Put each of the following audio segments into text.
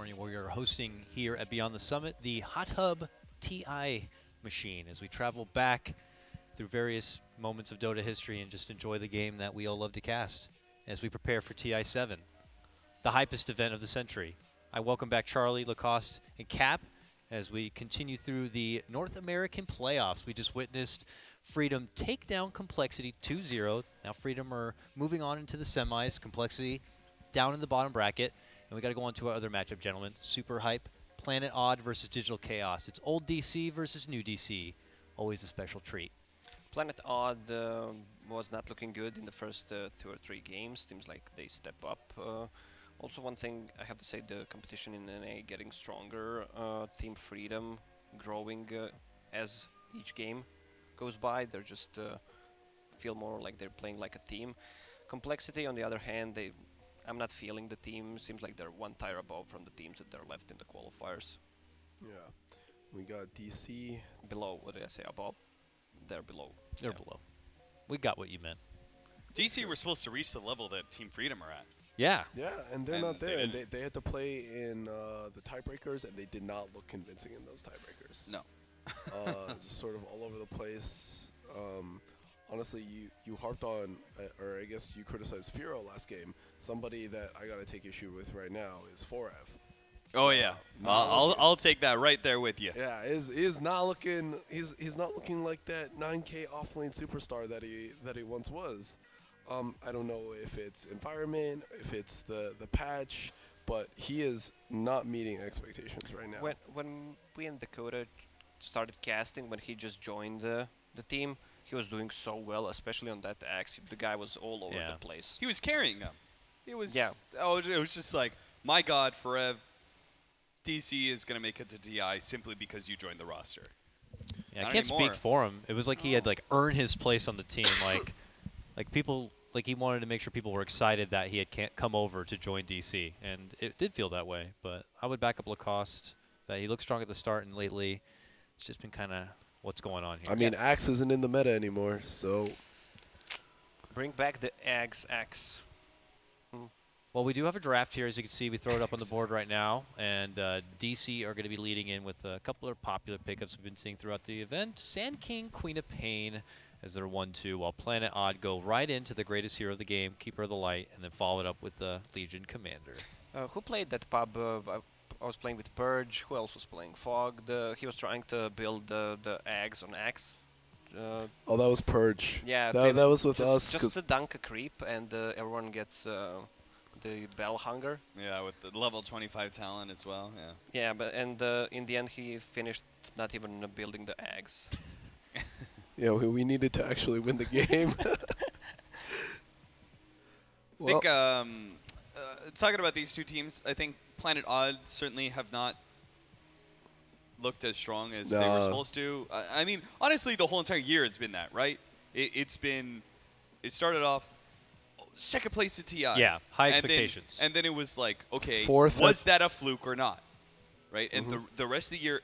California, where we are hosting here at Beyond the Summit the Hot Hub TI machine as we travel back through various moments of Dota history and just enjoy the game that we all love to cast as we prepare for TI7, the hypest event of the century. I welcome back Charlie, Lacoste, and Cap as we continue through the North American playoffs. We just witnessed Freedom take down Complexity 2-0. Now Freedom are moving on into the semis. Complexity down in the bottom bracket. And we got to go on to our other matchup, gentlemen. Super hype. Planet Odd versus Digital Chaos. It's old DC versus new DC. Always a special treat. Planet Odd was not looking good in the first 2 or 3 games. Seems like they step up. Also, one thing I have to say, the competition in NA getting stronger. Team Freedom growing as each game goes by. They're just feel more like they're playing like a team. Complexity, on the other hand, I'm not feeling the team. Seems like they're one tier above from the teams that they're left in the qualifiers. Yeah, we got DC below. What did I say? Above? They're below. They're below. We got what you meant. DC were supposed to reach the level that Team Freedom are at. Yeah. Yeah, and they're not there. And they had to play in the tiebreakers, and they did not look convincing in those tiebreakers. No. Just sort of all over the place. Honestly, you harped on, or I guess you criticized Firo last game. Somebody that I gotta take issue with right now is 4F. Oh yeah, I'll take that right there with you. Yeah, is not looking. He's not looking like that 9K offlane superstar that he once was. I don't know if it's environment, if it's the patch, but he is not meeting expectations right now. When we in Dakota started casting, when he just joined the team, he was doing so well, especially on that axe. The guy was all over the place. He was carrying them. It was. Yeah. Oh, it was just like, my God, Forev, DC is gonna make it to DI simply because you joined the roster. Yeah, I can't speak for him. It was like he had earned his place on the team. like people, he wanted to make sure people were excited that he had come over to join DC, and it did feel that way. But I would back up Lacoste. That he looked strong at the start, and lately, it's just been kind of what's going on here. I mean, Axe isn't in the meta anymore, so bring back the Axe. Well, we do have a draft here, as you can see. We throw it up on the board right now, and DC are going to be leading in with a couple of popular pickups we've been seeing throughout the event. Sand King, Queen of Pain as their 1-2, while Planet Odd go right into the greatest hero of the game, Keeper of the Light, and then follow it up with the Legion Commander. Who played that pub? I was playing with Purge. Who else was playing? Fog. He was trying to build the eggs on Axe. Oh, that was Purge. Yeah, that was with us. Just to dunk a creep, and everyone gets the battle hunger. Yeah, with the level 25 talent as well. Yeah. Yeah, but in the end he finished not even building the eggs. Yeah, we needed to actually win the game. I think talking about these two teams, I think Planet Odd certainly have not looked as strong as they were supposed to. I mean, honestly, the whole entire year has been that, right? It started off second place to TI. Yeah, high expectations. And then it was like, okay, Fourth was that a fluke or not? Right? And the rest of the year,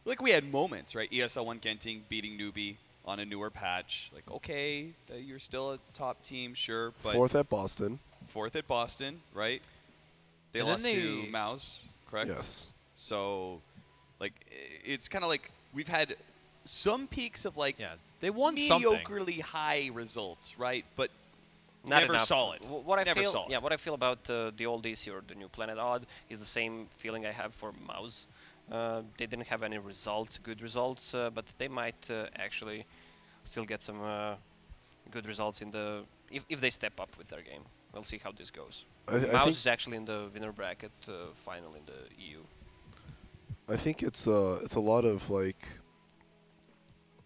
like we had moments, right? ESL1 Genting beating Newbie on a newer patch. Like, okay, you're still a top team, sure. But fourth at Boston. Fourth at Boston, right? They lost to Mouse, correct? Yes. So, like, it's kind of like we've had some peaks of, like, they won mediocrely high results, right? But not never enough. solid. What I feel, solid. yeah, what I feel about the old DC or the new Planet Odd is the same feeling I have for Mouse. They didn't have any results, good results, but they might actually still get some good results in the if they step up with their game. We'll see how this goes. Mouse is actually in the winner bracket final in the EU. I think it's a lot of like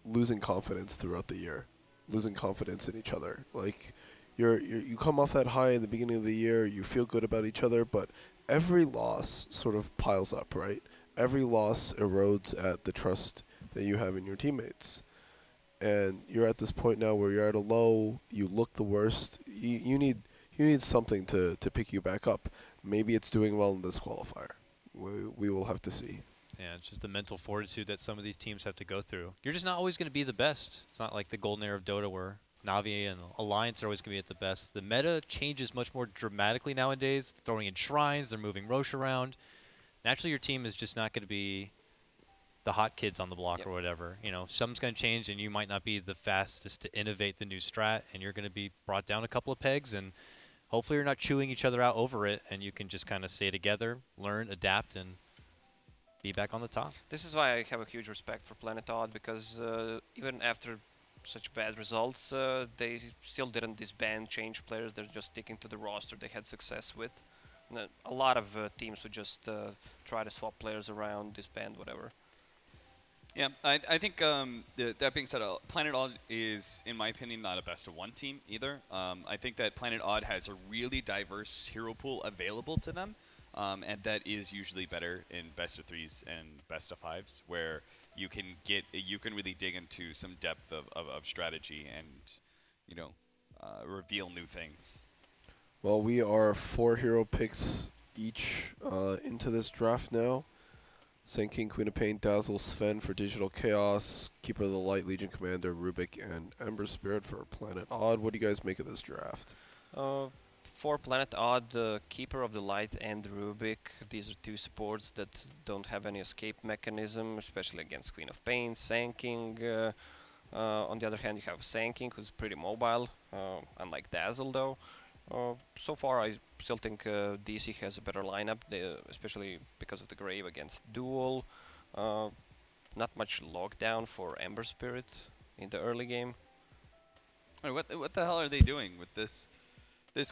losing confidence throughout the year, losing confidence in each other. Like you come off that high in the beginning of the year, you feel good about each other, but every loss sort of piles up, right? Every loss erodes at the trust that you have in your teammates. And you're at this point now where you're at a low, you look the worst. You need something to pick you back up. Maybe it's doing well in this qualifier. We will have to see. Yeah, it's just the mental fortitude that some of these teams have to go through. You're just not always going to be the best. It's not like the golden era of Dota where Navi and Alliance are always going to be at the best. The meta changes much more dramatically nowadays. Throwing in shrines, they're moving Roche around. naturally your team is just not going to be the hot kids on the block Yep. or whatever. You know, something's going to change, and you might not be the fastest to innovate the new strat, and you're going to be brought down a couple of pegs, and hopefully you're not chewing each other out over it, and you can just kind of stay together, learn, adapt, and be back on the top. This is why I have a huge respect for Planet Odd, because even after such bad results, they still didn't disband, change players. They're just sticking to the roster they had success with. And, a lot of teams would just try to swap players around, disband, whatever. Yeah, I think that being said, Planet Odd is, in my opinion, not a best of one team either. I think that Planet Odd has a really diverse hero pool available to them, and that is usually better in best of threes and best of fives, where you can really dig into some depth of strategy and, you know, reveal new things. Well, we are 4 hero picks each into this draft now. Sand King, Queen of Pain, Dazzle, Sven for Digital Chaos, Keeper of the Light, Legion Commander, Rubik, and Ember Spirit for Planet Odd. What do you guys make of this draft? For Planet Odd, Keeper of the Light and Rubik, these are 2 supports that don't have any escape mechanism, especially against Queen of Pain. Sand King, on the other hand, you have Sand King, who's pretty mobile, unlike Dazzle though. So far, I still think DC has a better lineup, especially because of the Grave against Duel. Not much lockdown for Ember Spirit in the early game. Wait, what the hell are they doing with this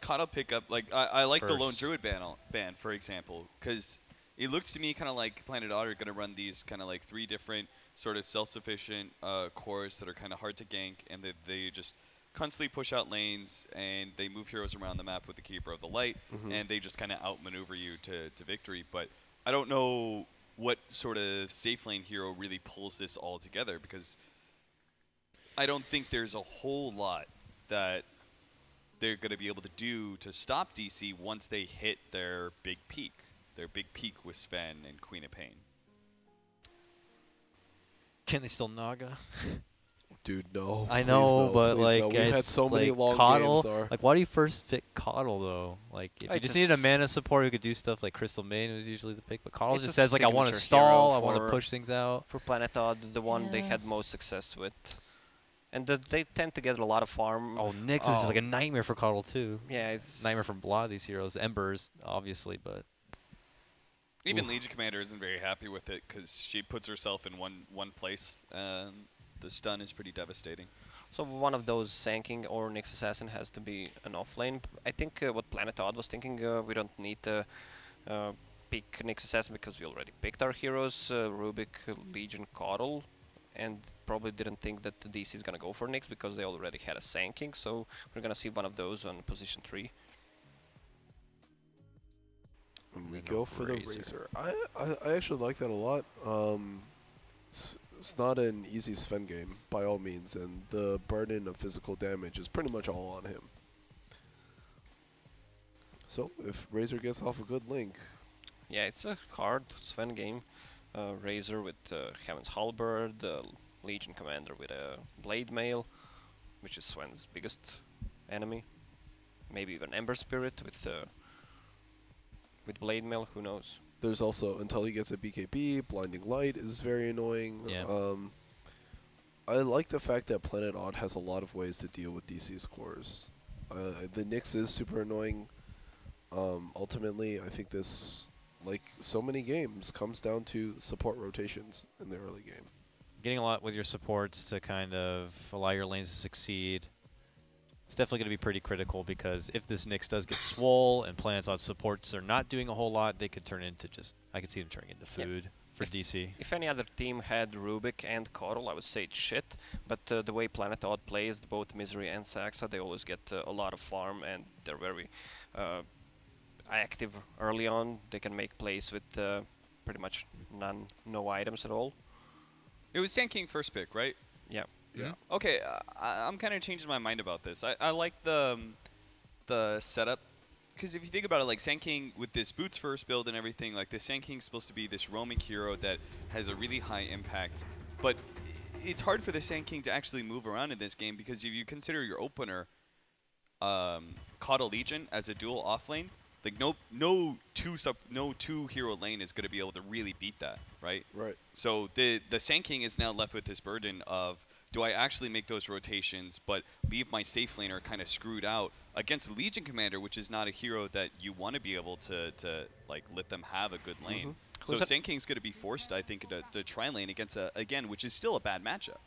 Coddle pickup? Like, I like the Lone Druid ban, for example, because it looks to me kind of like Planet Odd are going to run these kind of like 3 different sort of self-sufficient cores that are kind of hard to gank, and they just constantly push out lanes, and they move heroes around the map with the Keeper of the Light, and they just kind of outmaneuver you to victory. But I don't know what sort of safe lane hero really pulls this all together, because I don't think there's a whole lot that they're going to be able to do to stop DC once they hit their big peak with Sven and Queen of Pain. Can they still Naga? Dude, no. I know, no, but like no. We've had so many like long Coddle, games. like, why do you first pick Coddle though? Like, if I you just need a just- mana support who could do stuff like Crystal Maiden was usually the pick, but Coddle It's just a says like I want to signature stall, I hero want to for- push things out. For Planet Odd, the one they Yeah. had most success with. And they tend to get a lot of farm. Oh, Nyx is just like a nightmare for Coddle too. Yeah, it's Nightmare for a lot of these heroes. Embers, obviously, but Even Legion Commander isn't very happy with it because she puts herself in one place. The stun is pretty devastating. So one of those Sand King or Nyx Assassin has to be an offlane. I think what Planet Odd was thinking, we don't need to pick Nyx Assassin because we already picked our heroes, Rubik, Legion, Coddle, and probably didn't think that the DC is going to go for Nyx because they already had a Sand King, so we're going to see one of those on position 3. And we then go a for the Razor. Razor. I actually like that a lot. It's not an easy Sven game, by all means, and the burden of physical damage is pretty much all on him. So, if Razor gets off a good link, Yeah, it's a hard Sven game. Razor with Heaven's Halberd, Legion Commander with a Blade Mail, which is Sven's biggest enemy. Maybe even Ember Spirit with Blade Mail, who knows. there's also, until he gets a BKB, Blinding Light is very annoying. Yeah. I like the fact that Planet Odd has a lot of ways to deal with DC's cores. The Nyx is super annoying. Ultimately, I think this, like so many games, comes down to support rotations in the early game. getting a lot with your supports to kind of allow your lanes to succeed. It's definitely going to be pretty critical because if this Nyx does get swole and Planet's Odd supports are not doing a whole lot, they could turn into just, I could see them turning into food for DC. If any other team had Rubik and Coddle, I would say it's shit. But the way Planet Odd plays, both Misery and Saxa, they always get a lot of farm and they're very active early on. They can make plays with pretty much no items at all. It was Sand King first pick, right? Yeah. Yeah. Okay, I'm kind of changing my mind about this. I like the setup because if you think about it, like Sand King with this boots first build and everything, like the Sand King's supposed to be this roaming hero that has a really high impact, but it's hard for the Sand King to actually move around in this game because if you consider your opener, Coddle Legion as a dual offlane, Like no two hero lane is going to be able to really beat that, right? Right. So the Sand King is now left with this burden of, do I actually make those rotations but leave my safe laner kind of screwed out against the Legion Commander, which is not a hero that you want to be able to like let them have a good lane. So Sand King's going to be forced, I think, to try lane against again, which is still a bad matchup.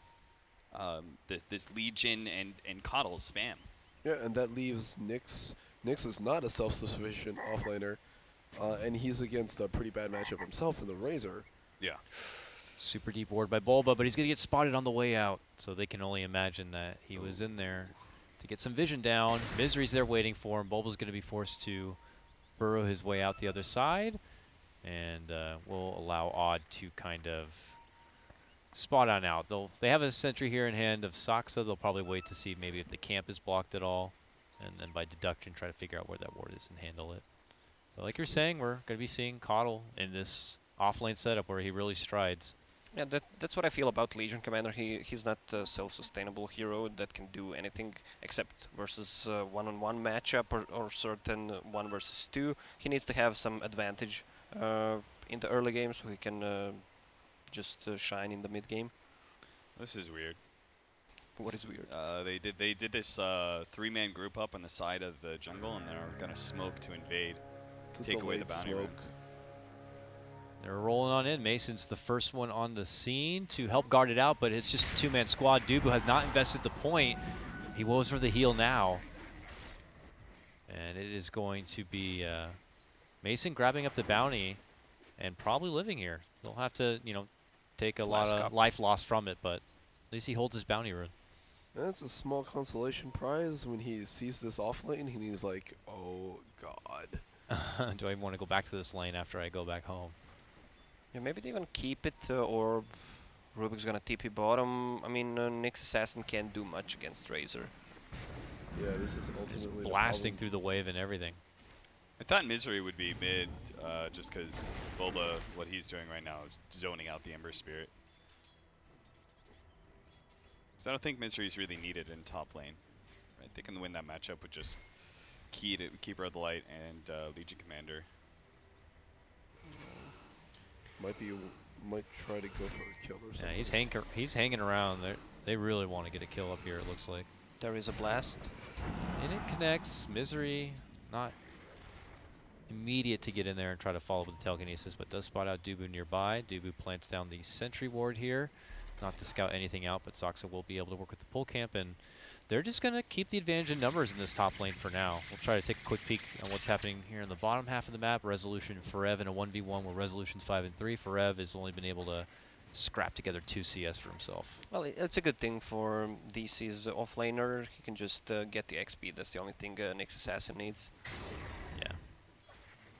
This Legion and Coddle spam. Yeah, and that leaves Nyx. Nyx is not a self-sufficient offlaner, and he's against a pretty bad matchup himself in the Razor. Yeah. Super deep ward by Bulba, but he's going to get spotted on the way out. So they can only imagine that he was in there to get some vision down. Misery's there waiting for him. Bulba's going to be forced to burrow his way out the other side. And we'll allow Odd to kind of spot on out. They have a sentry here in hand of Saksa. They'll probably wait to see maybe if the camp is blocked at all. And then by deduction, try to figure out where that ward is and handle it. But like you're saying, we're going to be seeing Coddle in this off-lane setup where he really strides. Yeah, that's what I feel about Legion Commander. He's not a self-sustainable hero that can do anything except versus one-on-one matchup or certain 1 versus 2. He needs to have some advantage in the early game so he can just shine in the mid game. This is weird. What is weird? They did this 3-man group up on the side of the jungle, and they're gonna smoke to invade, take away the bounty rune. They're rolling on in. Mason's the first one on the scene to help guard it out, but it's just a 2-man squad. Dubu has not invested the point. He woes for the heal now. And it is going to be Mason grabbing up the bounty and probably living here. He'll have to, you know, take a lot of life loss from it, but at least he holds his bounty rune. That's a small consolation prize when he sees this off lane and he's like, oh god. Do I even want to go back to this lane after I go back home? Yeah, maybe they're gonna keep it, or Rubik's gonna TP bottom. I mean, Nyx Assassin can't do much against Razor. Yeah, this is ultimately blasting through the wave and everything. I thought Misery would be mid, just because Bulba, what he's doing right now is zoning out the Ember Spirit. So I don't think Misery's really needed in top lane. Right? They can win that matchup with just Keeper of the Light and Legion Commander. Might try to go for a kill or something. Yeah, he's hanging around. They really want to get a kill up here, it looks like. There is a blast. And it connects. Misery, not immediate to get in there and try to follow with the telekinesis, but does spot out Dubu nearby. Dubu plants down the sentry ward here. Not to scout anything out, but Saksa will be able to work with the pull camp, and they're just going to keep the advantage in numbers in this top lane for now. We'll try to take a quick peek on what's happening here in the bottom half of the map. Resolution Forev in a 1v1 where Resolution's 5 and 3. Forev has only been able to scrap together 2 CS for himself. Well, it's a good thing for DC's offlaner. He can just get the XP. That's the only thing Nyx Assassin needs. Yeah.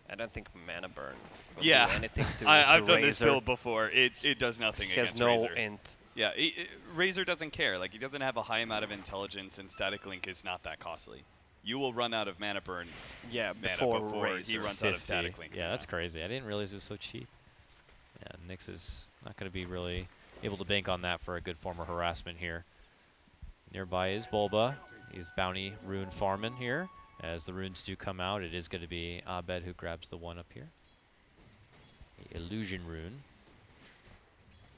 I don't think Mana Burn will Yeah, do anything to I've done Razor. this build before. It does nothing He has against no Razor. int. Yeah, Razor doesn't care. Like, he doesn't have a high amount of intelligence, and Static Link is not that costly. You will run out of Mana Burn before Razor. he runs out of Static Link. Yeah, that's crazy. I didn't realize it was so cheap. Yeah, Nyx is not going to be really able to bank on that for a good form of harassment here. Nearby is Bulba. He's bounty rune farming here. As the runes do come out, it is going to be Abed who grabs the one up here. The illusion rune.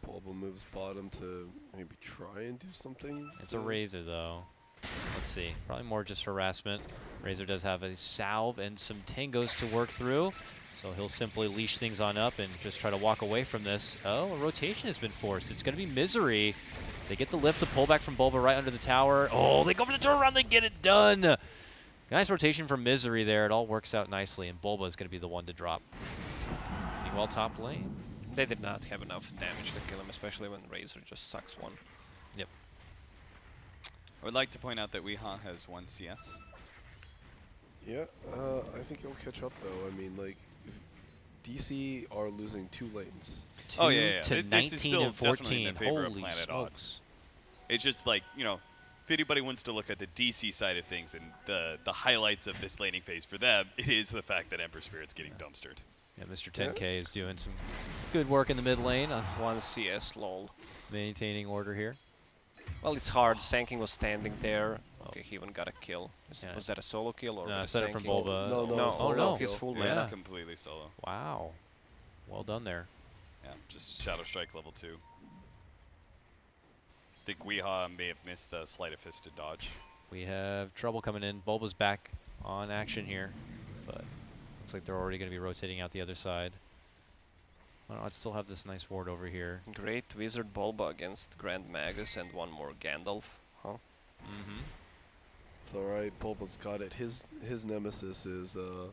Bulba moves bottom to maybe try and do something. It's a Razor though. Let's see. Probably more just harassment. Razor does have a salve and some tangos to work through. So he'll simply leash things on up and just try to walk away from this. Oh, a rotation has been forced. It's going to be Misery. They get the lift, the pullback from Bulba right under the tower. Oh, they go for the turnaround, they get it done. Nice rotation from Misery there. It all works out nicely, and Bulba is going to be the one to drop. Well, top lane. They did not have enough damage to kill him, especially when Razor just sucks one. Yep. I would like to point out that Weeha has 1 CS. Yeah, I think he'll catch up though. I mean, like, DC are losing 2 lanes. Oh yeah, to This 19 is still and definitely 14. in the favor of Holy Planet smokes. It's just like, you know, if anybody wants to look at the DC side of things and the highlights of this laning phase for them, it is the fact that Ember Spirit's getting dumpstered. Yeah, Mr. 10K is doing some good work in the mid lane on 1 CS, lol. maintaining order here. Well, it's hard. Sand King was standing there. Okay, he even got a kill. Yeah. Was that a solo kill or? No, I a said it from single? Bulba. No, Oh, solo no. He's kill. full It man. Yeah. was completely solo. Wow. Well done there. Yeah, just Shadow Strike level 2. I think Weehaw may have missed the Sleight of Fisted dodge. We have trouble coming in. Bulba's back on action here, but looks like they're already going to be rotating out the other side. Well, I'd still have this nice ward over here. Great Wizard Bulba against Grand Magus and one more Gandalf, huh? Mm-hmm. It's alright, Bulba's got it. His nemesis is the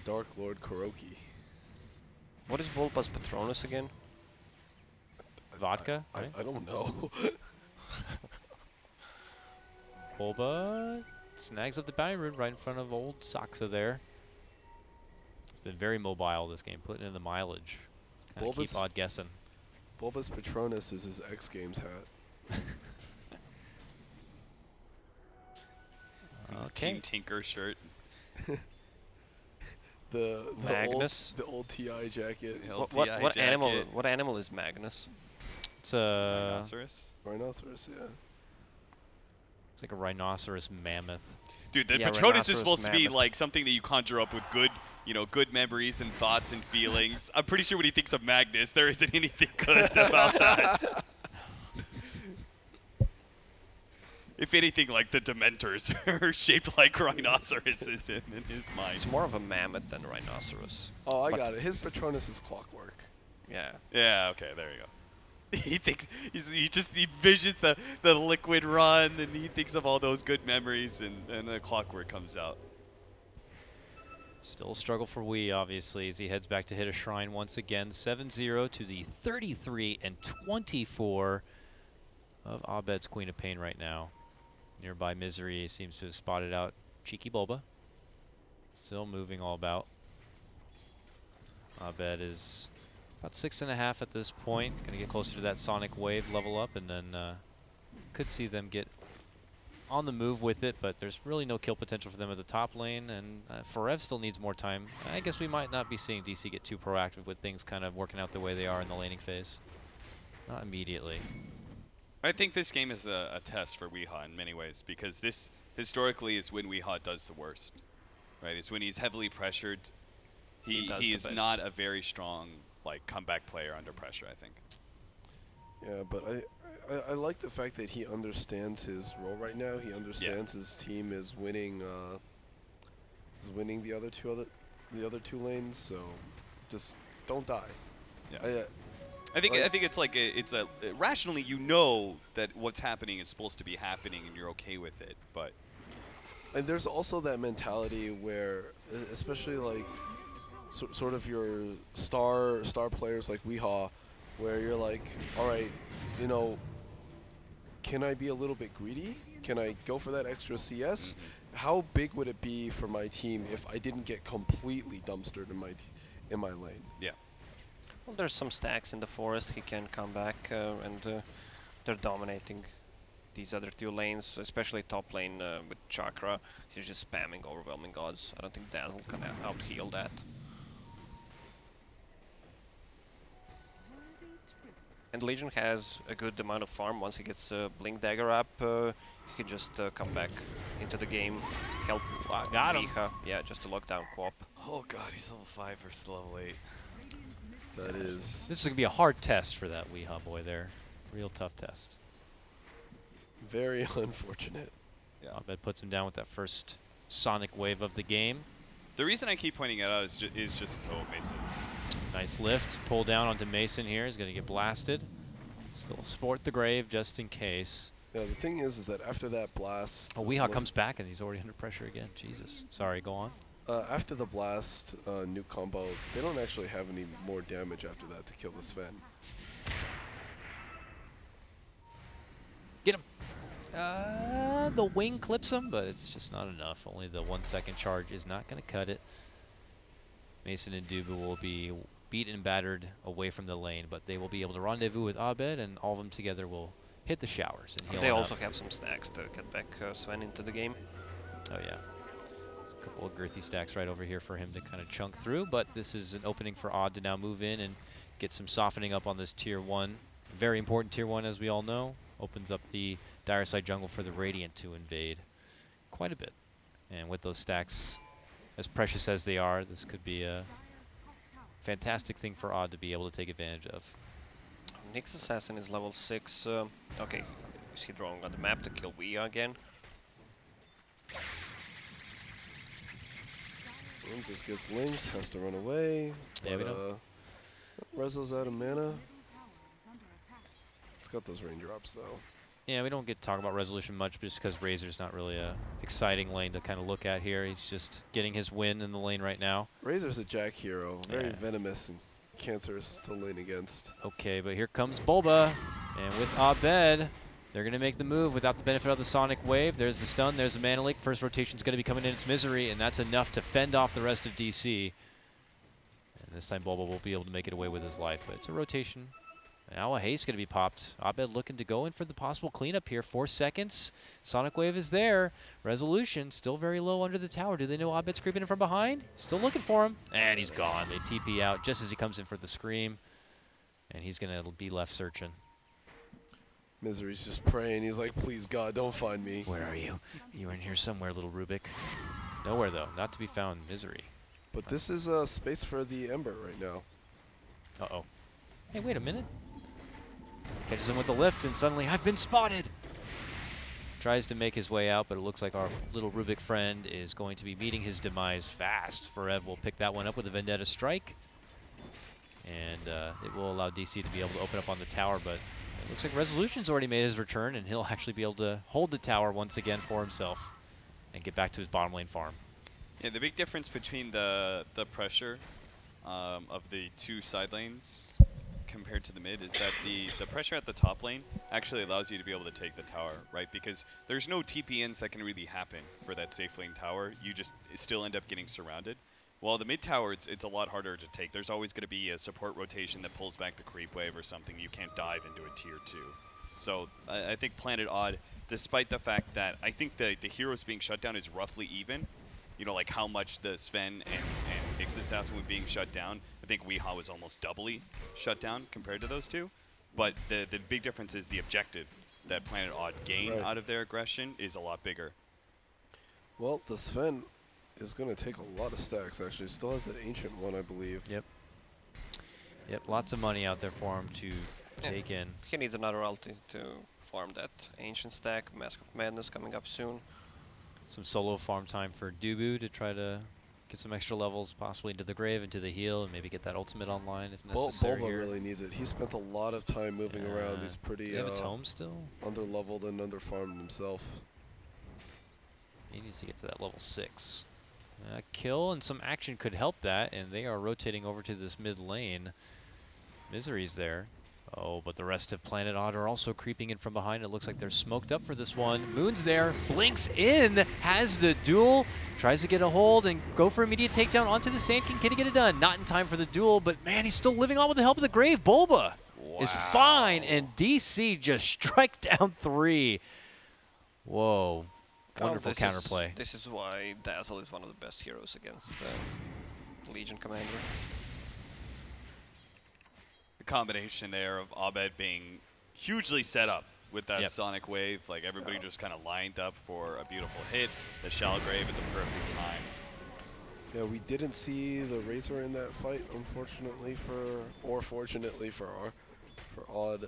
Dark Lord Kuroki. What is Bulba's Patronus again? Vodka, right? I don't know. Bulba snags up the bounty rune right in front of old Saksa there. It's been very mobile this game, putting in the mileage. Kinda keep Bulba's- odd guessing. Bulba's Patronus is his X Games hat. Okay. Team Tinker shirt. The Magnus? old TI jacket. The What, LTI what animal? jacket. What animal is Magnus? It's a Rhinoceros? Rhinoceros, yeah. it's like a rhinoceros mammoth. Dude, the Yeah, Patronus is rhinoceros supposed to be mammoth. like something that you conjure up with good, good memories and thoughts and feelings. I'm pretty sure when he thinks of Magnus, there isn't anything good about that. If anything, like the Dementors are shaped like rhinoceroses in his mind. It's more of a mammoth than a rhinoceros. Oh, I But- got it. His Patronus is clockwork. Yeah. Yeah, okay, there you go. He thinks he just envisions the liquid run, and he thinks of all those good memories, and the clockwork comes out. Still a struggle for Wii, obviously, as he heads back to hit a shrine once again. 7-0 to the 33 and 24 of Abed's Queen of Pain right now. Nearby Misery seems to have spotted out Cheeky Bulba. Still moving all about. Abed is about 6.5 at this point. Going to get closer to that Sonic Wave level up, and then could see them get on the move with it, but there's really no kill potential for them at the top lane, and Forev still needs more time. I guess we might not be seeing DC get too proactive with things kind of working out the way they are in the laning phase. Not immediately. I think this game is a test for Weehaw in many ways, because this historically is when Weehaw does the worst, right? It's when he's heavily pressured. He does the is best. not a very strong comeback player under pressure, I think. Yeah, but I like the fact that he understands his role right now. He understands his team is winning the other two lanes. So just don't die. Yeah. I think it's rationally you know that what's happening is supposed to be happening and you're okay with it, but And there's also that mentality where, especially sort of your star players like Weehaw, where you're like, all right, can I be a little bit greedy? Can I go for that extra CS? How big would it be for my team if I didn't get completely dumpstered in my lane? yeah. Well, there's some stacks in the forest. He can come back, and they're dominating these other two lanes, especially top lane with Chakra. He's just spamming Overwhelming Gods. I don't think Dazzle can out-heal that. And Legion has a good amount of farm. Once he gets Blink Dagger up, he can just come back into the game, help Got him. Miha. Yeah, just a lockdown co-op. Oh god, he's level 5 versus level 8. That is This is going to be a hard test for that Weehaw boy there. Real tough test. very unfortunate. Yeah. Abed puts him down with that first Sonic Wave of the game. The reason I keep pointing it out is just Mason. Nice lift. Pull down onto Mason here. He's going to get blasted. Still sport the grave just in case. Yeah, the thing is that after that blast, Oh, Weehaw comes back and he's already under pressure again. Jesus. Sorry, go on. after the blast nuke combo, they don't actually have any more damage after that to kill the Sven. Get him. The wing clips him, but it's just not enough. Only the 1 second charge is not going to cut it. Mason and Dubu will be beaten and battered away from the lane, but they will be able to rendezvous with Abed, and all of them together will hit the showers. And heal They on also up. have some stacks to get back Sven into the game. Oh yeah. There's a couple of girthy stacks right over here for him to kind of chunk through, but this is an opening for Odd to now move in and get some softening up on this tier 1. Very important tier 1, as we all know. Opens up the dire side jungle for the Radiant to invade quite a bit. And with those stacks as precious as they are, this could be a fantastic thing for Odd to be able to take advantage of. Nyx Assassin is level 6. Okay, is he drawing on the map to kill Wea again? Just gets linked, has to run away. Yeah, we don't. Rezo's out of mana. It's got those raindrops though. Yeah, we don't get to talk about Resolution much just because Razor's not really a exciting lane to kind of look at here. He's just getting his win in the lane right now. Razor's a Jack hero, very Yeah. venomous and cancerous to lane against. Okay, but here comes Bulba, and with Abed, they're going to make the move without the benefit of the Sonic Wave. There's the stun, there's the Mana Leak. First rotation's going to be coming in its Misery, and that's enough to fend off the rest of DC. And this time Bulba will be able to make it away with his life, but it's a rotation. Now a haste going to be popped. Abed looking to go in for the possible cleanup here. 4 seconds. Sonic Wave is there. Resolution still very low under the tower. Do they know Abed's creeping in from behind? Still looking for him. And he's gone. They TP out just as he comes in for the scream. And he's going to be left searching. Misery's just praying. He's like, please God, don't find me. Where are you? You're in here somewhere, little Rubik. Nowhere though. Not to be found. Misery. But this is space for the Ember right now. Uh-oh. Hey, wait a minute. Catches him with the lift, and suddenly, I've been spotted! Tries to make his way out, but it looks like our little Rubik friend is going to be meeting his demise fast. Forev will pick that one up with a Vendetta Strike. And it will allow DC to be able to open up on the tower, but it looks like Resolution's already made his return, and he'll actually be able to hold the tower once again for himself and get back to his bottom lane farm. Yeah, the big difference between the pressure of the two side lanes compared to the mid is that the pressure at the top lane actually allows you to be able to take the tower, right? Because there's no TP-ins that can really happen for that safe lane tower. You just still end up getting surrounded. While the mid tower, it's a lot harder to take. There's always going to be a support rotation that pulls back the creep wave or something. You can't dive into a tier 2. So I think Planet Odd, despite the fact that I think the heroes being shut down is roughly even, you know, like how much the Sven and Nyx Assassin were being shut down. I think Weehaw was almost doubly shut down compared to those two. But the big difference is the objective that Planet Odd gain out of their aggression is a lot bigger. Well, the Sven is going to take a lot of stacks, actually. Still has that Ancient one, I believe. Yep. Yep, lots of money out there for him to take in. He needs another ulti to farm that Ancient stack. Mask of Madness coming up soon. Some solo farm time for Dubu to try to get some extra levels, possibly into the grave, into the heal, and maybe get that ultimate online if necessary. Bulba here. really needs it. He spent a lot of time moving around. He's pretty Do you have a tome still? under-leveled and under-farmed himself. He needs to get to that level 6. Kill and some action could help that, and they are rotating over to this mid lane. Misery's there. Oh, but the rest of Planet Odd are also creeping in from behind. It looks like they're smoked up for this one. Moon's there, blinks in, has the duel, tries to get a hold and go for immediate takedown onto the Sand King. Can he get it done? Not in time for the duel, but man, he's still living on with the help of the grave. Bulba is fine, and DC just strike down 3. Whoa. Wonderful counterplay. This is why Dazzle is one of the best heroes against Legion Commander. The combination there of Abed being hugely set up with that Sonic Wave, like everybody just kind of lined up for a beautiful hit, the Shallow Grave at the perfect time. Yeah, we didn't see the Razor in that fight, unfortunately or fortunately for Odd.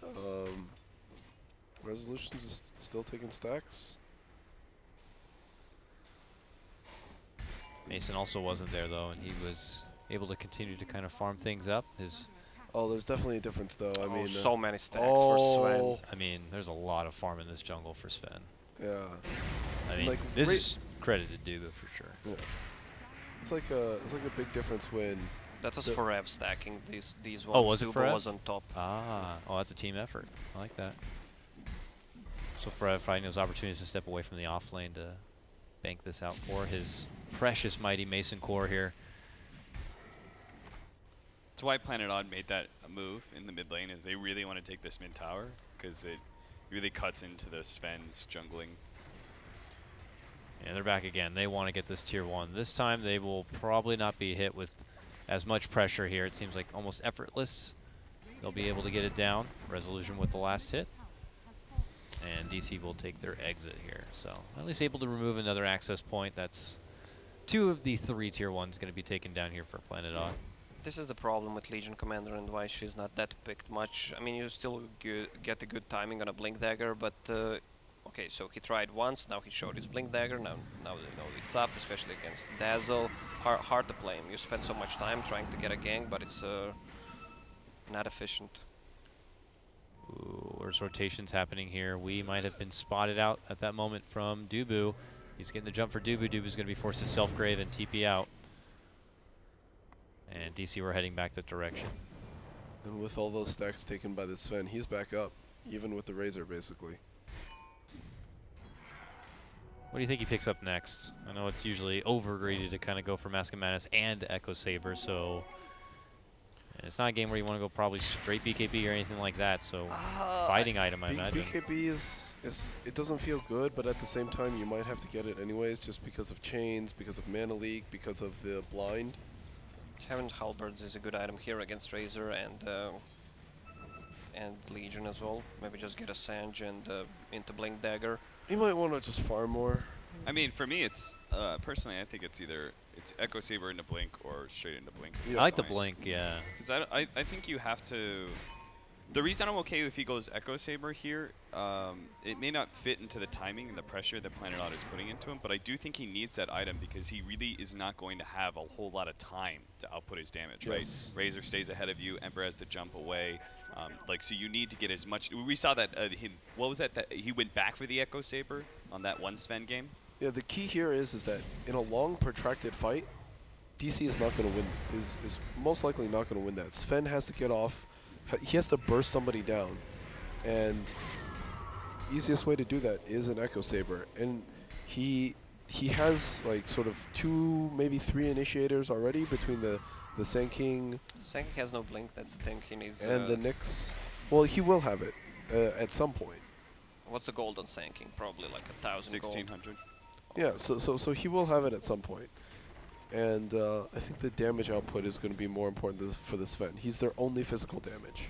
Resolution just still taking stacks. Mason also wasn't there though, and he was able to continue to kind of farm things up. Oh, there's definitely a difference though. I mean, so many stacks for Sven. I mean, there's a lot of farm in this jungle for Sven. Yeah. I mean, like this is credited Duba for sure. Yeah. It's like a big difference when. That was Forev stacking these ones. Oh, was it Duba Forev? was on top. Ah, oh, that's a team effort. I like that. So Forev finding those opportunities to step away from the off lane to bank this out for his precious mighty Mason core here. That's why Planet Odd made that move in the mid lane, is they really want to take this mid tower, because it really cuts into the Sven's jungling. And they're back again. They want to get this tier 1. This time they will probably not be hit with as much pressure here. It seems like almost effortless. They'll be able to get it down. Resolution with the last hit. And DC will take their exit here. So at least able to remove another access point. That's 2 of the 3 tier 1s going to be taken down here for Planet Odd. This is the problem with Legion Commander and why she's not that picked much. I mean, you still get a good timing on a Blink Dagger, but okay, so he tried once, now he showed his Blink Dagger, now they know it's up, especially against Dazzle. Hard to play him. You spend so much time trying to get a gank, but it's not efficient. Ooh, there's rotations happening here. We might have been spotted out at that moment from Dubu. He's getting the jump for Dubu. Dubu's going to be forced to self-grave and TP out. And DC, we're heading back that direction. And with all those stacks taken by this Sven, he's back up, even with the Razor, basically. What do you think he picks up next? I know it's usually over-greedy to kind of go for Mask of Madness and Echo Saber, so it's not a game where you want to go probably straight BKB or anything like that, so fighting item, I imagine. BKB is, it doesn't feel good, but at the same time, you might have to get it anyways, just because of chains, because of mana leak, because of the blind. Heaven's Halberds is a good item here against Razor and Legion as well. Maybe just get a Sange and into Blink Dagger. You might want to just farm more. I mean, for me, it's personally, I think it's either Echo Saber into Blink or straight into Blink. Yeah. I like the Blink, yeah. Because I think you have to. The reason I'm okay if he goes Echo Saber here, it may not fit into the timing and the pressure that Planet Odd is putting into him, but I do think he needs that item because he really is not going to have a whole lot of time to output his damage, right? Razor stays ahead of you, Ember has to jump away. So you need to get as much. We saw that, what was that he went back for the Echo Saber on that one Sven game? Yeah, the key here is that in a long, protracted fight, DC is not going to win, is most likely not going to win that. Sven has to get off. He has to burst somebody down, and easiest way to do that is an Echo Saber. And he has like sort of 2, maybe 3 initiators already between the Sand King. Sand King has no blink. That's the thing he needs. And the Nyx. Well, he will have it at some point. What's the gold on Sand King? Probably like 1,000 1600. Yeah, so he will have it at some point. And I think the damage output is going to be more important for this Sven. He's their only physical damage.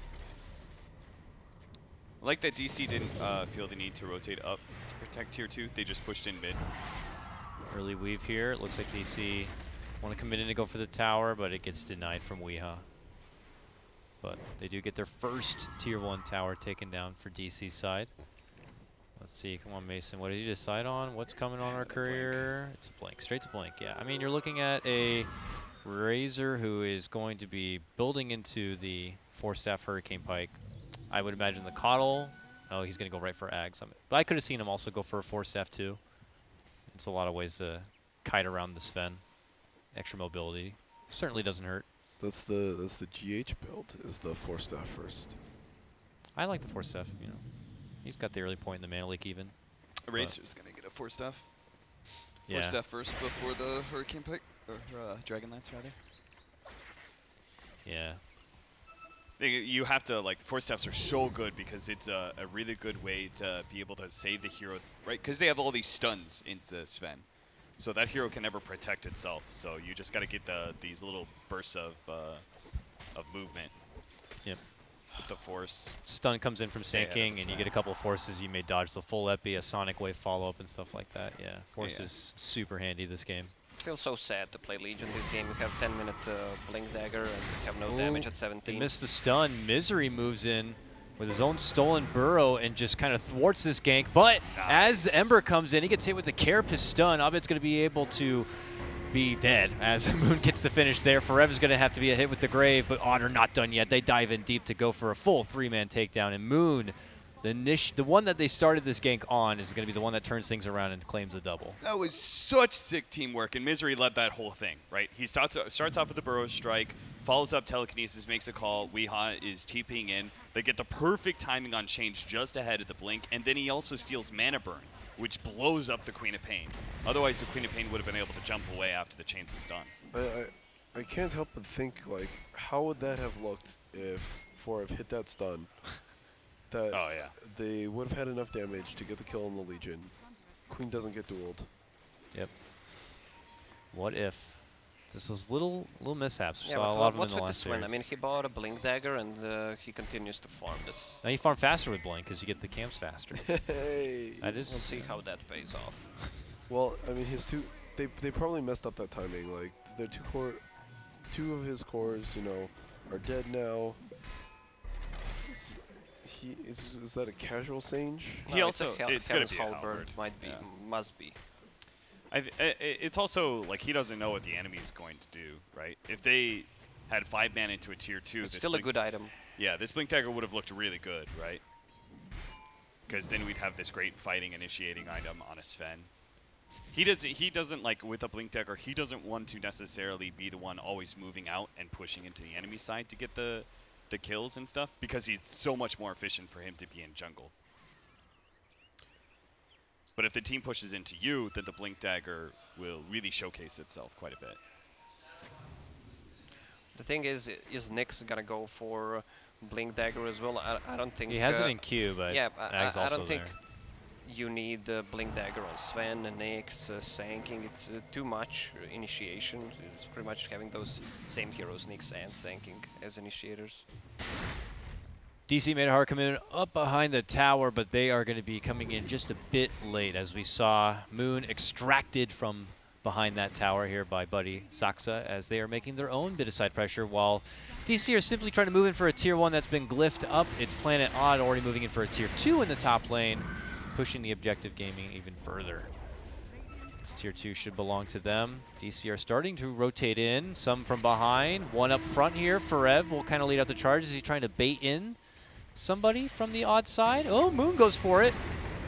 I like that DC didn't feel the need to rotate up to protect tier 2. They just pushed in mid. Early weave here. It looks like DC want to commit in to go for the tower, but it gets denied from Weeha. But they do get their first tier 1 tower taken down for DC's side. Let's see, come on Mason, what did you decide on? What's coming on our courier? It's a Blink, straight to Blink, yeah. I mean, you're looking at a Razor who is going to be building into the 4-staff Hurricane Pike. I would imagine the Coddle. Oh, he's going to go right for Ag Summit. But I could have seen him also go for a 4-staff too. It's a lot of ways to kite around the Sven. Extra mobility. Certainly doesn't hurt. That's the GH build, is the 4-staff first. I like the 4-staff, you know. He's got the early point in the mana leak even. Razor's going to get a 4-staff. Yeah. 4-staff first before the Hurricane Pike, or Dragonlance rather. Yeah. You have to, like, the 4-staffs are so good because it's a really good way to be able to save the hero, right? Because they have all these stuns into Sven. So that hero can never protect itself. So you just got to get these little bursts of movement. Yep. With the force. Stun comes in from Sand King, and you get a couple of forces. You may dodge the full epi, a Sonic Wave follow-up, and stuff like that. Yeah, force is super handy this game. I feel so sad to play Legion this game. You have 10-minute Blink Dagger and you have no damage at 17. They missed the stun. Misery moves in with his own stolen burrow and just kind of thwarts this gank. But as Ember comes in, he gets hit with the Carapace stun. Abed's going to be able to be dead as Moon gets the finish there. Forever's going to have to be a hit with the Grave, but Otter not done yet. They dive in deep to go for a full 3-man takedown. And Moon, the one that they started this gank on, is going to be the one that turns things around and claims a double. That was such sick teamwork, and Misery led that whole thing, right? He starts off with the Burrow Strike, follows up Telekinesis, makes a call. Weeha is TPing in. They get the perfect timing on change just ahead of the Blink, and then he also steals Mana Burn, which blows up the Queen of Pain. Otherwise, the Queen of Pain would have been able to jump away after the chains was done. I can't help but think, like, how would that have looked if Forev hit that stun? That they would have had enough damage to get the kill on the Legion. Queen doesn't get dueled. Yep. What if Just those little mishaps. We Yeah, saw a but lot of them what's in the with last this Sven? I series. mean, he bought a Blink Dagger and he continues to farm this. Now you farm faster with Blink because you get the camps faster. Hey. That is. We'll see how that pays off. Well, I mean, his two. They probably messed up that timing. Like their two of his cores, you know, are dead now. Is that a casual Sage? He also it's gonna be a Halberd. halberd. Might be, Yeah. must be. It's also like he doesn't know what the enemy is going to do, right? If they had 5 mana into a tier 2, It's this still a good item. Yeah, this Blink Dagger would have looked really good, right? Because then we'd have this great fighting initiating item on a Sven. He doesn't like with a Blink Dagger. He doesn't want to necessarily be the one always moving out and pushing into the enemy side to get the kills and stuff, because he's so much more efficient for him to be in jungle. But if the team pushes into you, then the Blink Dagger will really showcase itself quite a bit. The thing is Nyx gonna go for Blink Dagger as well? I don't think... He has it in queue, but yeah, Ag's I also don't think there. you need Blink Dagger on Sven and Nyx, Sanking. It's too much initiation. It's pretty much having those same heroes, Nyx and Sanking, as initiators. DC made a hard commitment up behind the tower, but they are going to be coming in just a bit late, as we saw Moon extracted from behind that tower here by Buddy Saksa, as they are making their own bit of side pressure, while DC are simply trying to move in for a tier 1 that's been glyphed up. It's Planet Odd already moving in for a tier 2 in the top lane, pushing the objective gaming even further. Tier 2 should belong to them. DC are starting to rotate in, some from behind, one up front here. Ferev will kind of lead out the charges. He's trying to bait in somebody from the odd side. Oh, Moon goes for it.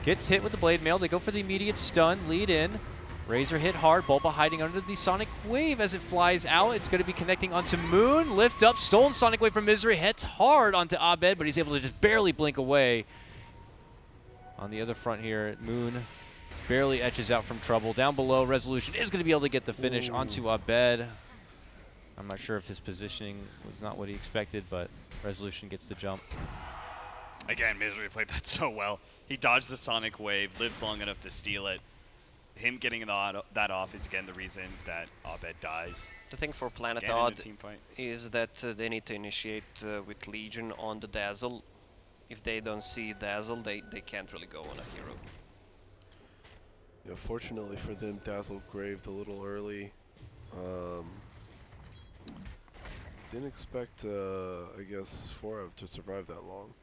Gets hit with the blade mail. They go for the immediate stun, lead in. Razor hit hard. Bulba hiding under the Sonic Wave as it flies out. It's going to be connecting onto Moon. Lift up, stolen Sonic Wave from Misery. Hits hard onto Abed, but he's able to just barely blink away. On the other front here, Moon barely etches out from trouble. Down below, Resolution is going to be able to get the finish onto Abed. I'm not sure if his positioning was not what he expected, but Resolution gets the jump. Again, Misery played that so well. He dodged the Sonic Wave, lives long enough to steal it. Him getting that off is, again, the reason that Abed dies. The thing for Planet Again, in Odd a team fight. is that they need to initiate with Legion on the Dazzle. If they don't see Dazzle, they can't really go on a hero. Yeah, fortunately for them, Dazzle graved a little early. Didn't expect, I guess, Forev to survive that long.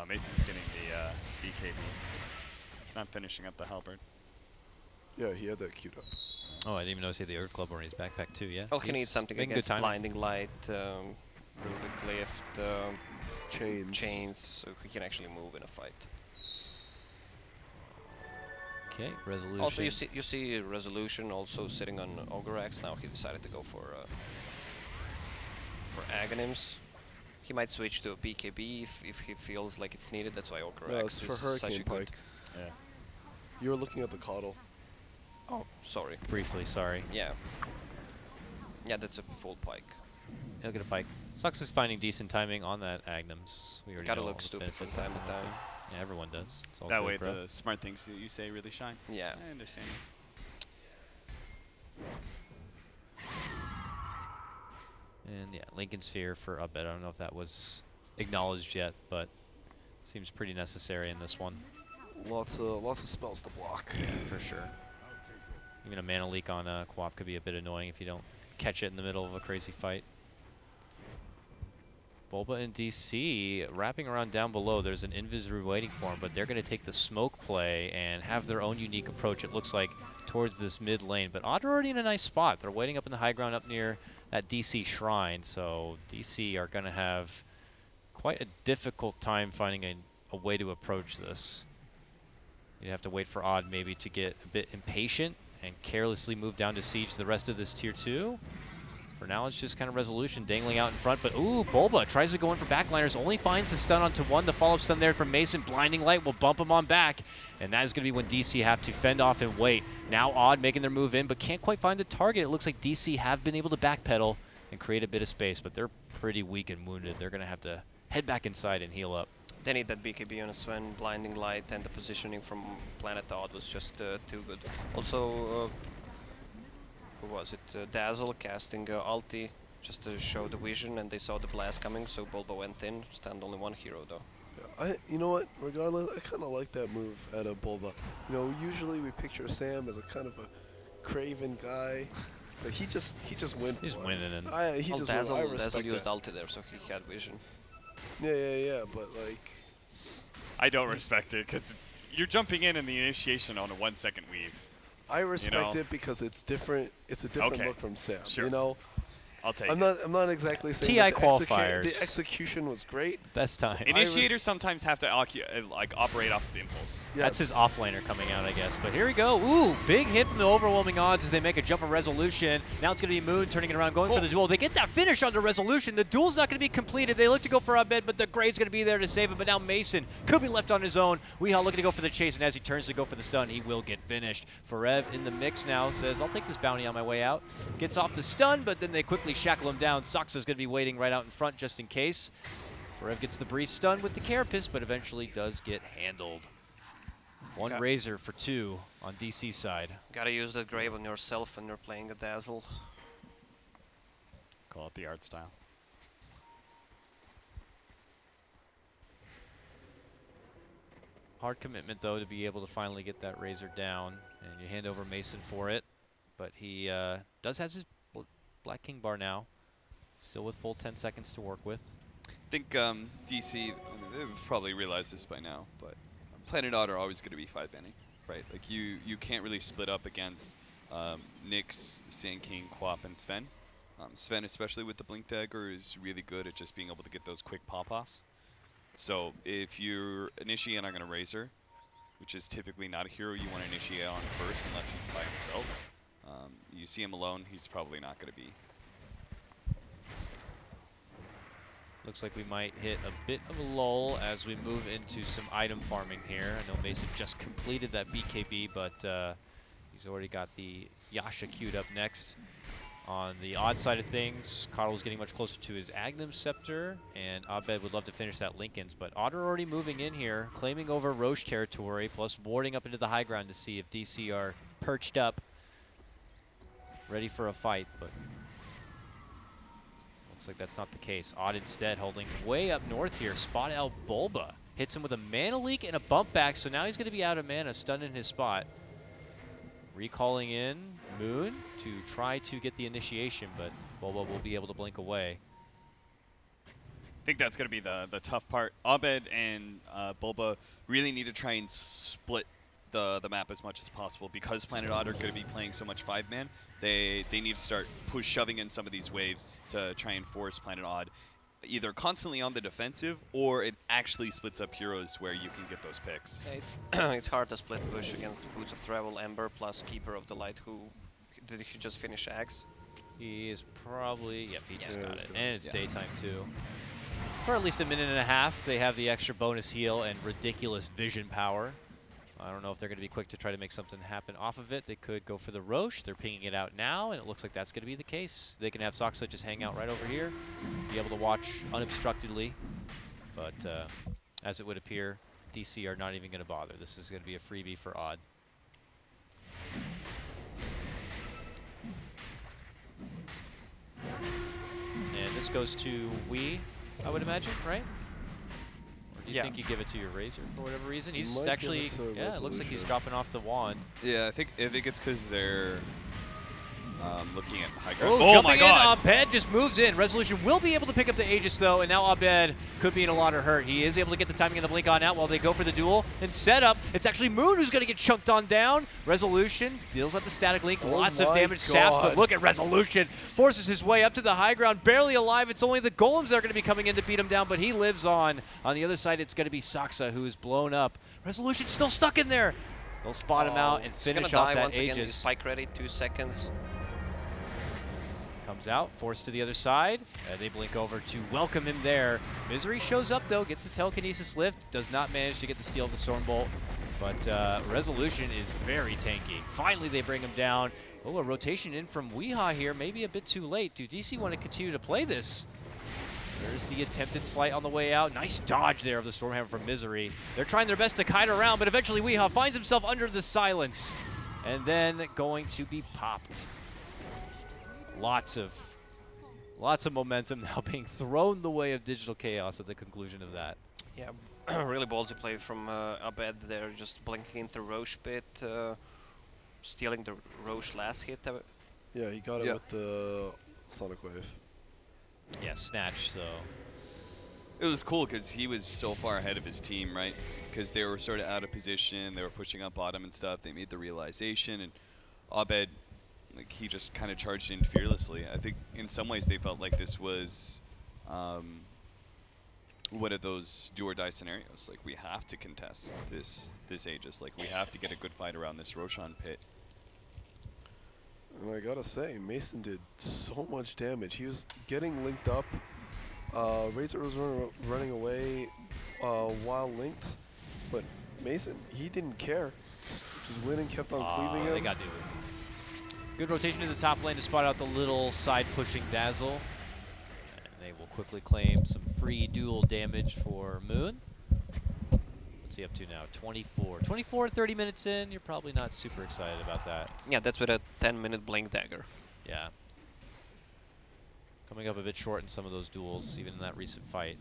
Mason's getting the BKB. He's not finishing up the halberd. Yeah, he had that queued up. Oh, I didn't even notice he had the Earth Club on his backpack too, yeah? Well, he needs something making against good time. Blinding Light, Rubic Lift, Chains. so he can actually move in a fight. Okay, Resolution. Also, you see Resolution also sitting on Ogreax. Now he decided to go for Aghanims. He might switch to a BKB if he feels like it's needed. That's why Ogreax it's for is such Hurricane a good... Pike. Yeah. You were looking at the Coddle. Oh, sorry. Briefly, sorry. Yeah. Yeah, that's a full Pike. He'll get a pike. Sucks is finding decent timing on that Agnems. We already Gotta know look all the stupid from benefits time that to come with time. it. Yeah, everyone does. It's all That good, way bro. the smart things that you say really shine. Yeah. I understand. And yeah, Lincoln Sphere for Abed. I don't know if that was acknowledged yet, but seems pretty necessary in this one. Lots of spells to block. Yeah, for sure. Even a mana leak on a co-op could be a bit annoying if you don't catch it in the middle of a crazy fight. Bulba and DC wrapping around down below. There's an Invis waiting for him, but they're going to take the smoke play and have their own unique approach, it looks like, towards this mid lane. But Odd are already in a nice spot. They're waiting up in the high ground up near that DC shrine, so DC are going to have quite a difficult time finding a way to approach this. You'd have to wait for Odd maybe to get a bit impatient and carelessly move down to siege the rest of this tier 2. For now, it's just kind of Resolution dangling out in front, but ooh, Bulba tries to go in for backliners, only finds the stun onto one. The follow-up stun there from Mason. Blinding Light will bump him on back, and that is going to be when DC have to fend off and wait. Now Odd making their move in, but can't quite find the target. It looks like DC have been able to backpedal and create a bit of space, but they're pretty weak and wounded. They're going to have to head back inside and heal up. They need that BKB on a Sven, Blinding Light, and the positioning from Planet Odd was just too good. Also, who was it? Dazzle casting ulti just to show the vision, and they saw the blast coming, so Bulba went in. Stand only one hero though. You know what? Regardless, I kind of like that move out of Bulba. You know, usually we picture Sam as a kind of a craven guy, but he just went. He's for winning, it. and He just Dazzle, went. I respect Dazzle used that. ulti there, so he had vision. Yeah, but like. I don't respect it because you're jumping in the initiation on a 1 second weave. I respect know? it because it's different. It's a different Okay. look from Sam. Sure. You know, I'll take I'm it. not exactly saying TI that qualifiers. the execution was great. Best time. Initiators sometimes have to like operate off of impulse. That's his Yes. offlaner coming out, I guess. But here we go. Ooh, big hit from the overwhelming odds as they make a jump of Resolution. Now it's going to be Moon turning it around, going for the duel. They get that finish on the Resolution. The duel's not going to be completed. They look to go for Abed, but the Grave's going to be there to save him. But now Mason could be left on his own. Weehaw looking to go for the chase, and as he turns to go for the stun, he will get finished. Forev in the mix now says, I'll take this bounty on my way out. Gets off the stun, but then they quickly shackle him down. Saxa's going to be waiting right out in front just in case. Forev gets the brief stun with the Carapace, but eventually does get handled. One Okay. Razor for 2 on DC side. Gotta use that Grave on yourself when you're playing a Dazzle. Call it the art style. Hard commitment, though, to be able to finally get that Razor down. And you hand over Mason for it. But he does have his Black King bar now. Still with full 10 seconds to work with. I think DC, they've probably realized this by now, but Planet Odd are always going to be 5-banning, right? Like you can't really split up against Nyx, Sand King, Quap, and Sven. Sven, especially with the Blink Dagger, is really good at just being able to get those quick pop-offs. So if you're initiating on a Razor, which is typically not a hero you want to initiate on first unless he's by himself, you see him alone, he's probably not going to be. Looks like we might hit a bit of a lull as we move into some item farming here. I know Mason just completed that BKB, but he's already got the Yasha queued up next. On the odd side of things, Carl's getting much closer to his Agnum Scepter, and Abed would love to finish that Linken's, but Otter already moving in here, claiming over Roche territory, plus warding up into the high ground to see if DC are perched up, ready for a fight, but looks like that's not the case. Odd instead holding way up north here. Spot out Bulba. Hits him with a mana leak and a bump back, so now he's going to be out of mana, stunned in his spot. Recalling in Moon to try to get the initiation, but Bulba will be able to blink away. I think that's going to be the tough part. Abed and Bulba really need to try and split the map as much as possible because Planet Odd are going to be playing so much 5-man. They need to start shoving in some of these waves to try and force Planet Odd either constantly on the defensive or it actually splits up heroes where you can get those picks. Yeah, it's it's hard to split push against Boots of Travel, Ember plus Keeper of the Light. Who did he just finish Axe? He is probably, yep, he just Yeah, got he's it. got And it's Yeah. daytime too. For at least a minute and a half, they have the extra bonus heal and ridiculous vision power. I don't know if they're going to be quick to try to make something happen off of it. They could go for the Roche. They're pinging it out now, and it looks like that's going to be the case. They can have Soxa just hang out right over here, be able to watch unobstructedly. But as it would appear, DC are not even going to bother. This is going to be a freebie for Odd. And this goes to Wii, I would imagine, right? Or do you Yeah. think you give it to your Razor for whatever reason? You He's might give actually, it to yeah, it looks like he's Resolution. dropping off the wand. Yeah, I think it's because they're looking at high ground. Oh, Oh jumping my in, God. Abed just moves in. Resolution will be able to pick up the Aegis though, and now Abed could be in a lot of hurt. He is able to get the timing of the blink on out while they go for the duel. And setup, it's actually Moon who's going to get chunked on down. Resolution deals at the static link, Oh lots of my damage sapped, but God. look at Resolution. Forces his way up to the high ground, barely alive. It's only the golems that are going to be coming in to beat him down, but he lives on. On the other side, it's going to be Soxa who is blown up. Resolution's still stuck in there. They'll spot him out and He's finish gonna off die that once again. He's Aegis. spike ready, 2 seconds. Comes out, forced to the other side. They blink over to welcome him there. Misery shows up though, gets the telekinesis lift, does not manage to get the steal of the Stormbolt, but Resolution is very tanky. Finally they bring him down. Oh, a rotation in from Weehaw here, maybe a bit too late. Do DC want to continue to play this? There's the attempted slight on the way out. Nice dodge there of the Stormhammer from Misery. They're trying their best to kite around, but eventually Weehaw finds himself under the silence and then going to be popped. lots of momentum now being thrown the way of Digital Chaos at the conclusion of that. Yeah, really ballsy play from Abed there, just blinking into Roche pit, stealing the Roche last hit. Yeah, he got it with the Sonic Wave. Yeah, snatch, so. It was cool because he was so far ahead of his team, right? Because they were sort of out of position, they were pushing up bottom and stuff, they made the realization, and Abed, like, he just kind of charged in fearlessly. I think in some ways they felt like this was one of those do-or-die scenarios. Like, we have to contest this Aegis. Like, we have to get a good fight around this Roshan pit. And I gotta say, Mason did so much damage. He was getting linked up. Razor was running away while linked, but Mason, he didn't care. Just went and kept on cleaving him. They got to do it. Good rotation to the top lane to spot out the little side-pushing Dazzle. And they will quickly claim some free dual damage for Moon. What's he up to now? 24. 24, 30 minutes in. You're probably not super excited about that. Yeah, that's with a 10-minute blink dagger. Yeah. Coming up a bit short in some of those duels, even in that recent fight.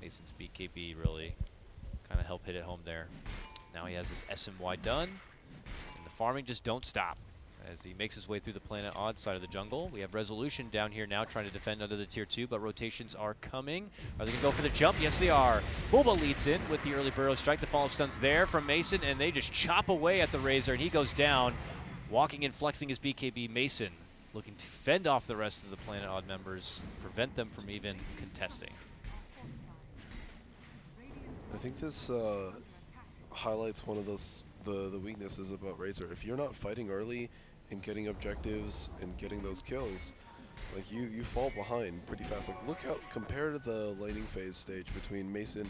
Mason's BKB really kind of helped hit it home there. Now he has his SMY done, and the farming just don't stop as he makes his way through the Planet Odd side of the jungle. We have Resolution down here now trying to defend under the tier 2, but rotations are coming. Are they going to go for the jump? Yes, they are. Bulba leads in with the early burrow strike. The follow-up stun's there from Mason, and they just chop away at the Razor, and he goes down. Walking and flexing his BKB, Mason looking to fend off the rest of the Planet Odd members, prevent them from even contesting. I think this highlights one of those the weaknesses about Razor. If you're not fighting early and getting objectives and getting those kills, like you fall behind pretty fast. Like look out, compare to the laning phase stage between Mason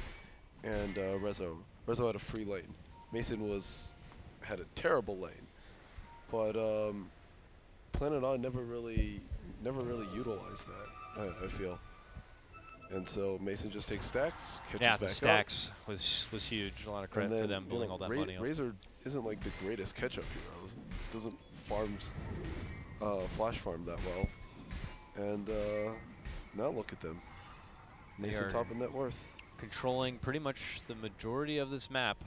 and Rezo. Rezo had a free lane. Mason had a terrible lane, but Planet Odd never really utilized that. I feel. And so Mason just takes stacks, catches back up. Yeah, the stacks was huge. A lot of credit for them building all that money up. Razor isn't like the greatest catch-up hero. Doesn't flash farm that well. And now look at them. Mason top of net worth. Controlling pretty much the majority of this map.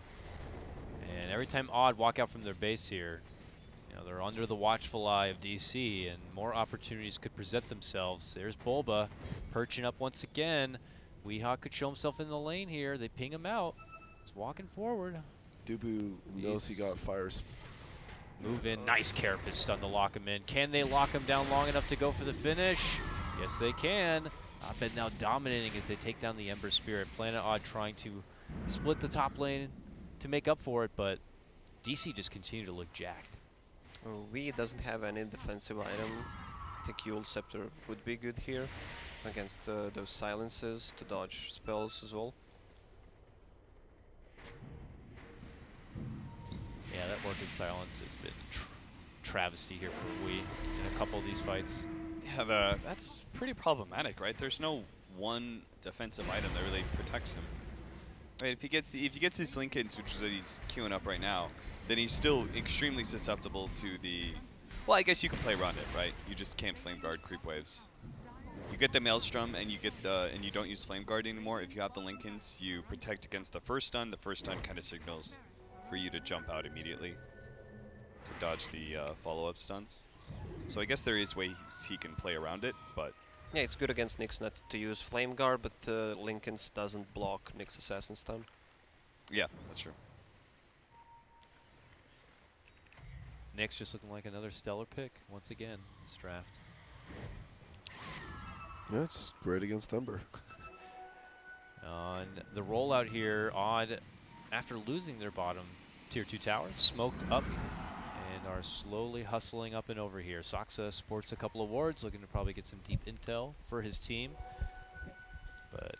And every time Odd walk out from their base here, you know, they're under the watchful eye of DC, and more opportunities could present themselves. There's Bulba perching up once again. Weehawk could show himself in the lane here. They ping him out. He's walking forward. Dubu knows he got fires. Move in. Nice carapace stun to lock him in. Can they lock him down long enough to go for the finish? Yes, they can. Abed now dominating as they take down the Ember Spirit. Planet Odd trying to split the top lane to make up for it, but DC just continue to look jacked. We doesn't have any defensive item. I think Yule Scepter would be good here against those silences to dodge spells as well. Yeah, that Orchid Silence has been travesty here for Wii in a couple of these fights. Yeah, that's pretty problematic, right? There's no one defensive item that really protects him. Right, if he gets his Linkins, which is what he's queuing up right now, then he's still extremely susceptible to the... Well, I guess you can play around it, right? You just can't Flame Guard creep waves. You get the Maelstrom, and you don't use Flame Guard anymore. If you have the Linkins, you protect against the first stun. The first stun kind of signals for you to jump out immediately to dodge the follow-up stuns. So I guess there is ways he can play around it, but... Yeah, it's good against Nyx not to use Flame Guard, but Linkens doesn't block Nyx Assassin Stun. Yeah, that's true. Nyx just looking like another stellar pick once again this draft. Yeah, it's great against Ember. On the rollout here, Odd, after losing their bottom tier 2 tower, smoked up and are slowly hustling up and over here. Saksa sports a couple of wards, looking to probably get some deep intel for his team, but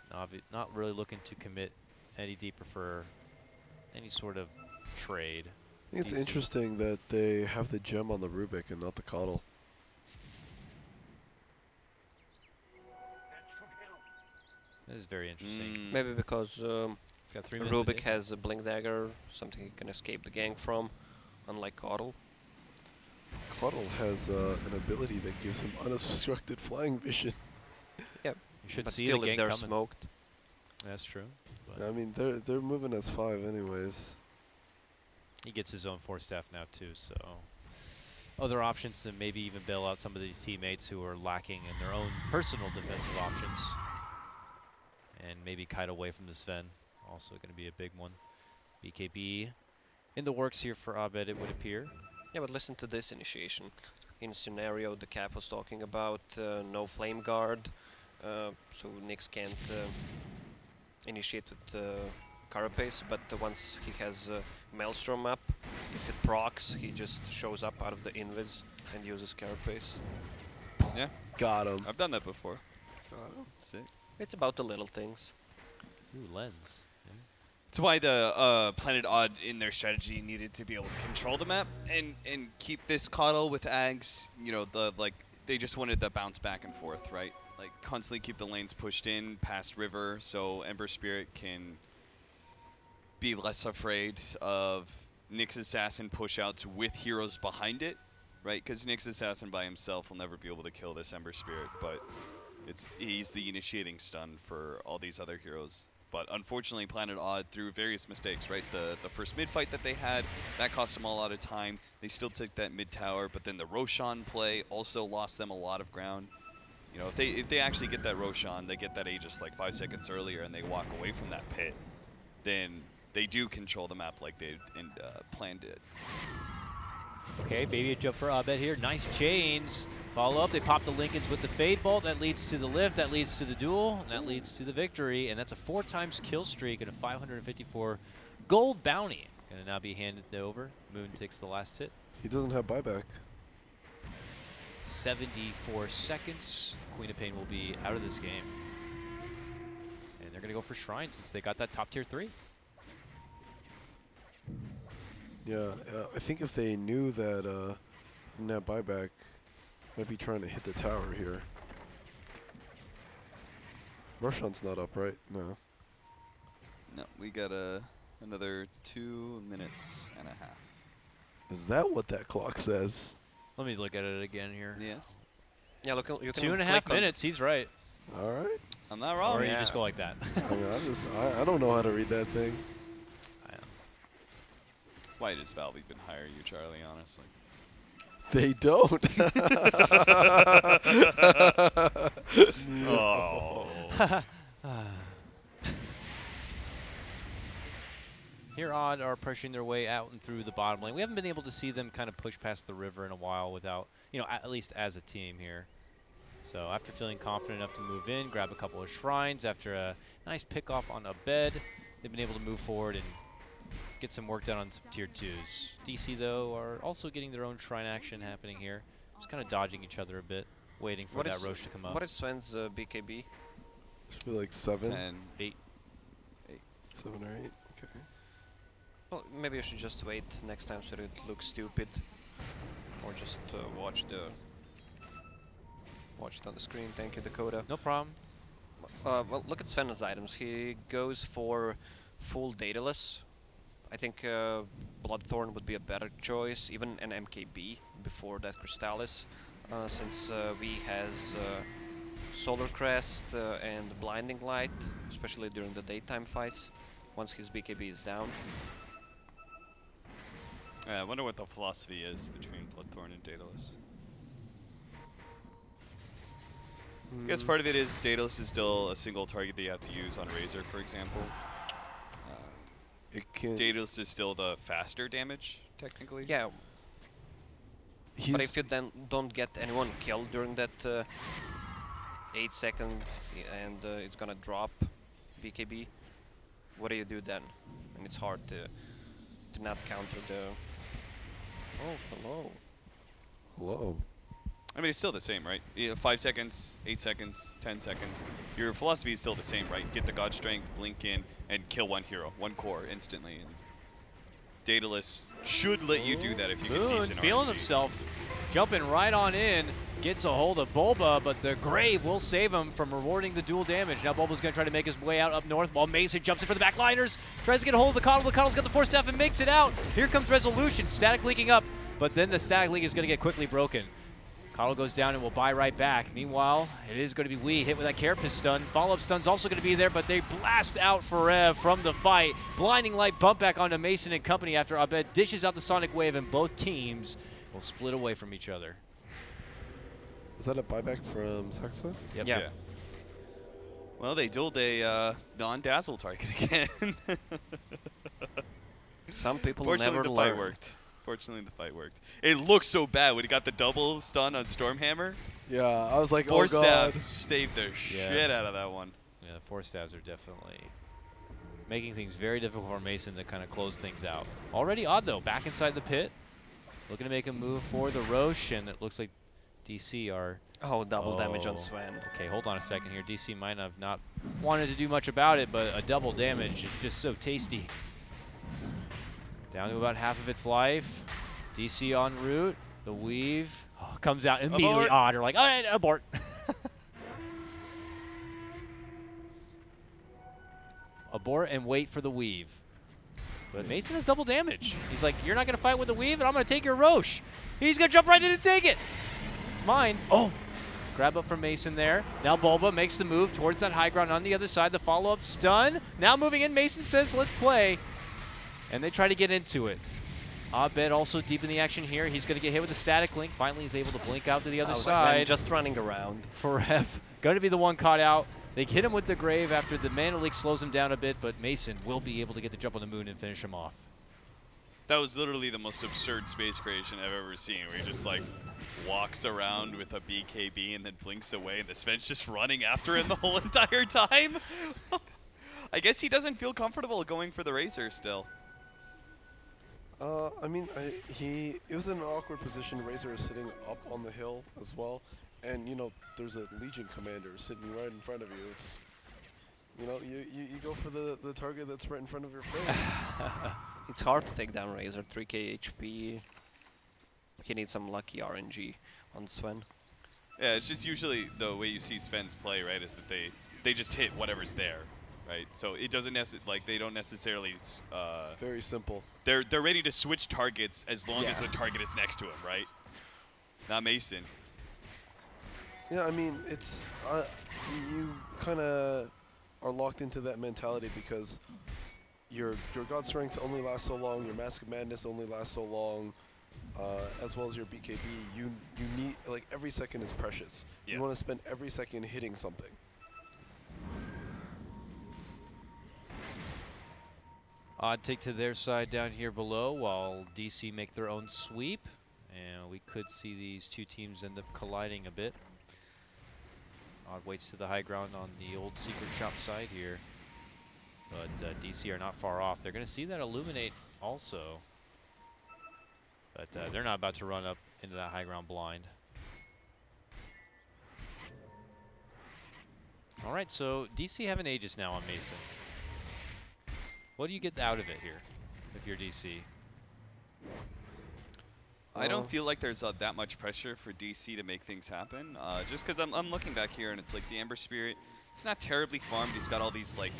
not really looking to commit any deeper for any sort of trade. I think it's interesting that they have the gem on the Rubik and not the Coddle. That is very interesting. Maybe because It's got 3 minutes Rubik has a Blink Dagger, something he can escape the gank from, unlike Coddle. Coddle has an ability that gives him unobstructed flying vision. Yeah, You should but see still, the if gang they're coming. smoked, That's true. But I mean, they're moving as 5 anyways. he gets his own 4 staff now too, so other options to maybe even bail out some of these teammates who are lacking in their own personal defensive options. And maybe kite away from the Sven, also going to be a big one. BKB in the works here for Abed, it would appear. yeah, but listen to this initiation. In scenario the Cap was talking about, no flame guard, so Nyx can't initiate with Carapace, but once he has Maelstrom up, if it procs, he just shows up out of the invis and uses Carapace. Yeah, Got him. I've done that before. Got him. Sick. It's about the little things. Ooh, lens. Yeah. That's why the Planet Odd in their strategy needed to be able to control the map and keep this Coddle with Ags. You know, they just wanted the bounce back and forth, right? Like constantly keep the lanes pushed in past river, so Ember Spirit can be less afraid of Nyx Assassin push-outs with heroes behind it, right? Because Nyx Assassin by himself will never be able to kill this Ember Spirit, but he's the initiating stun for all these other heroes. But unfortunately, Planet Odd, through various mistakes, right? The first mid fight that they had, that cost them a lot of time. They still took that mid tower, but then the Roshan play also lost them a lot of ground. You know, if they actually get that Roshan, they get that Aegis like 5 seconds earlier, and they walk away from that pit, then they do control the map like they planned it. Okay, maybe a jump for Abed here. Nice chains. Follow up, they pop the Lincolns with the Fade Bolt. That leads to the lift, that leads to the duel, and that leads to the victory. And that's a 4 times kill streak and a 554 gold bounty. Gonna now be handed over. Moon takes the last hit. He doesn't have buyback. 74 seconds. Queen of Pain will be out of this game. And they're gonna go for Shrine since they got that top tier 3. Yeah, I think if they knew that didn't have buyback, might be trying to hit the tower here. Roshan's not up, right? No. No, we got another 2 minutes and a half. Is that what that clock says? Let me look at it again here. Yes. Yeah, look, you can 2.5 click on- minutes, he's right. All right. I'm not wrong. Or you yeah. just go like that. I mean, I don't know how to read that thing. Why does Valve even hire you, Charlie, honestly? They don't. Oh. Here Odd are pressuring their way out and through the bottom lane. We haven't been able to see them kind of push past the river in a while without, you know, at least as a team here. So after feeling confident enough to move in, grab a couple of shrines, after a nice pick off on a bed, they've been able to move forward and get some work done on some tier 2s. DC, though, are also getting their own shrine action happening here. Just kind of dodging each other a bit, waiting for that Roche to come up. What is Sven's BKB? Should be like 7. 10. 8. 7 or 8. Okay. Well, maybe you should just wait next time so that it looks stupid. Or just watch it on the screen. Thank you, Dakota. No problem. Well, look at Sven's items. He goes for full dataless. I think Bloodthorn would be a better choice, even an MKB before that Crystallis, since V has Solar Crest and Blinding Light, especially during the daytime fights, once his BKB is down. I wonder what the philosophy is between Bloodthorn and Daedalus. I guess part of it is Daedalus is still a single target that you have to use on Razor, for example. It can. Daedalus is still the faster damage, technically. Yeah, but if you then don't get anyone killed during that 8 second and it's gonna drop BKB, what do you do then? And it's hard to not counter the... Oh, hello. Hello. I mean, it's still the same, right? 5 seconds, 8 seconds, 10 seconds. Your philosophy is still the same, right? Get the God Strength, blink in, and kill one hero, one core instantly. And Daedalus should let you do that if you get Moon decent feeling RNG. himself, jumping right on in, gets a hold of Bulba, but the Grave will save him from rewarding the dual damage. Now Bulba's going to try to make his way out up north while Mason jumps in for the backliners, tries to get a hold of the Coddle. The Coddle's got the 4 staff and makes it out. Here comes Resolution, static leaking up. but then the static link is going to get quickly broken. Carl goes down and will buy right back. Meanwhile, it is going to be Wee hit with that Carapace stun. Follow-up stun's also going to be there, but they blast out Forev from the fight. Blinding Light bump back onto Mason and company after Abed dishes out the Sonic Wave, and both teams will split away from each other. Is that a buyback from Saxa? Yep. Yeah. Well, they dueled a non-dazzle target again. Some people Fortunately, never the learn. fight worked. Fortunately, the fight worked. It looked so bad when he got the double stun on Stormhammer. Yeah, I was like, Four oh god. stabs saved the shit out of that one. Yeah, the 4 stabs are definitely making things very difficult for Mason to kind of close things out. Already Odd, though, back inside the pit. Looking to make a move for the Roche, and it looks like DC are... Oh, double damage on Oh. Sven. Okay, hold on a second here. DC might have not wanted to do much about it, but a double damage is just so tasty. Down to about half of its life. DC en route. The weave comes out immediately. Abort. Odd are like, all right, abort. Abort and wait for the weave. But Mason has double damage. He's like, you're not going to fight with the weave, and I'm going to take your Roche. He's going to jump right in and take it. It's mine. Oh. Grab up from Mason there. Now Bulba makes the move towards that high ground on the other side. The follow-up stun. Now moving in, Mason says, let's play. And they try to get into it. Abed also deep in the action here. He's going to get hit with a static link. Finally, he's able to blink out to the other Sven side. just running around. Forev going to be the one caught out. They hit him with the Grave after the mana leak slows him down a bit, but Mason will be able to get the jump on the moon and finish him off. That was literally the most absurd space creation I've ever seen, where he just like walks around with a BKB and then blinks away, and the Sven's just running after him the whole entire time. I guess he doesn't feel comfortable going for the Razor still. I mean, it was in an awkward position. Razor is sitting up on the hill as well, and you know, there's a Legion commander sitting right in front of you. It's, you know, you go for the target that's right in front of your face. It's hard to take down Razor. 3k HP. He needs some lucky RNG on Sven. Yeah, it's just usually the way you see Sven's play, right, is that they just hit whatever's there, right? So it doesn't they don't necessarily. Very simple. They're ready to switch targets as long as the target is next to him, right? Not Mason. Yeah, I mean, it's you kind of are locked into that mentality because your God Strength only lasts so long, your Mask of Madness only lasts so long, as well as your BKB. You need, like, every second is precious. Yeah. You want to spend every second hitting something. Odd take to their side down here below while DC make their own sweep. And we could see these two teams end up colliding a bit. Odd waits to the high ground on the old secret shop side here. But DC are not far off. They're going to see that Illuminate also. But they're not about to run up into that high ground blind. All right, so DC have an Aegis now on Mason. What do you get out of it here if you're DC? I don't feel like there's that much pressure for DC to make things happen. Just because I'm looking back here and it's like the Ember Spirit, it's not terribly farmed. He's got all these like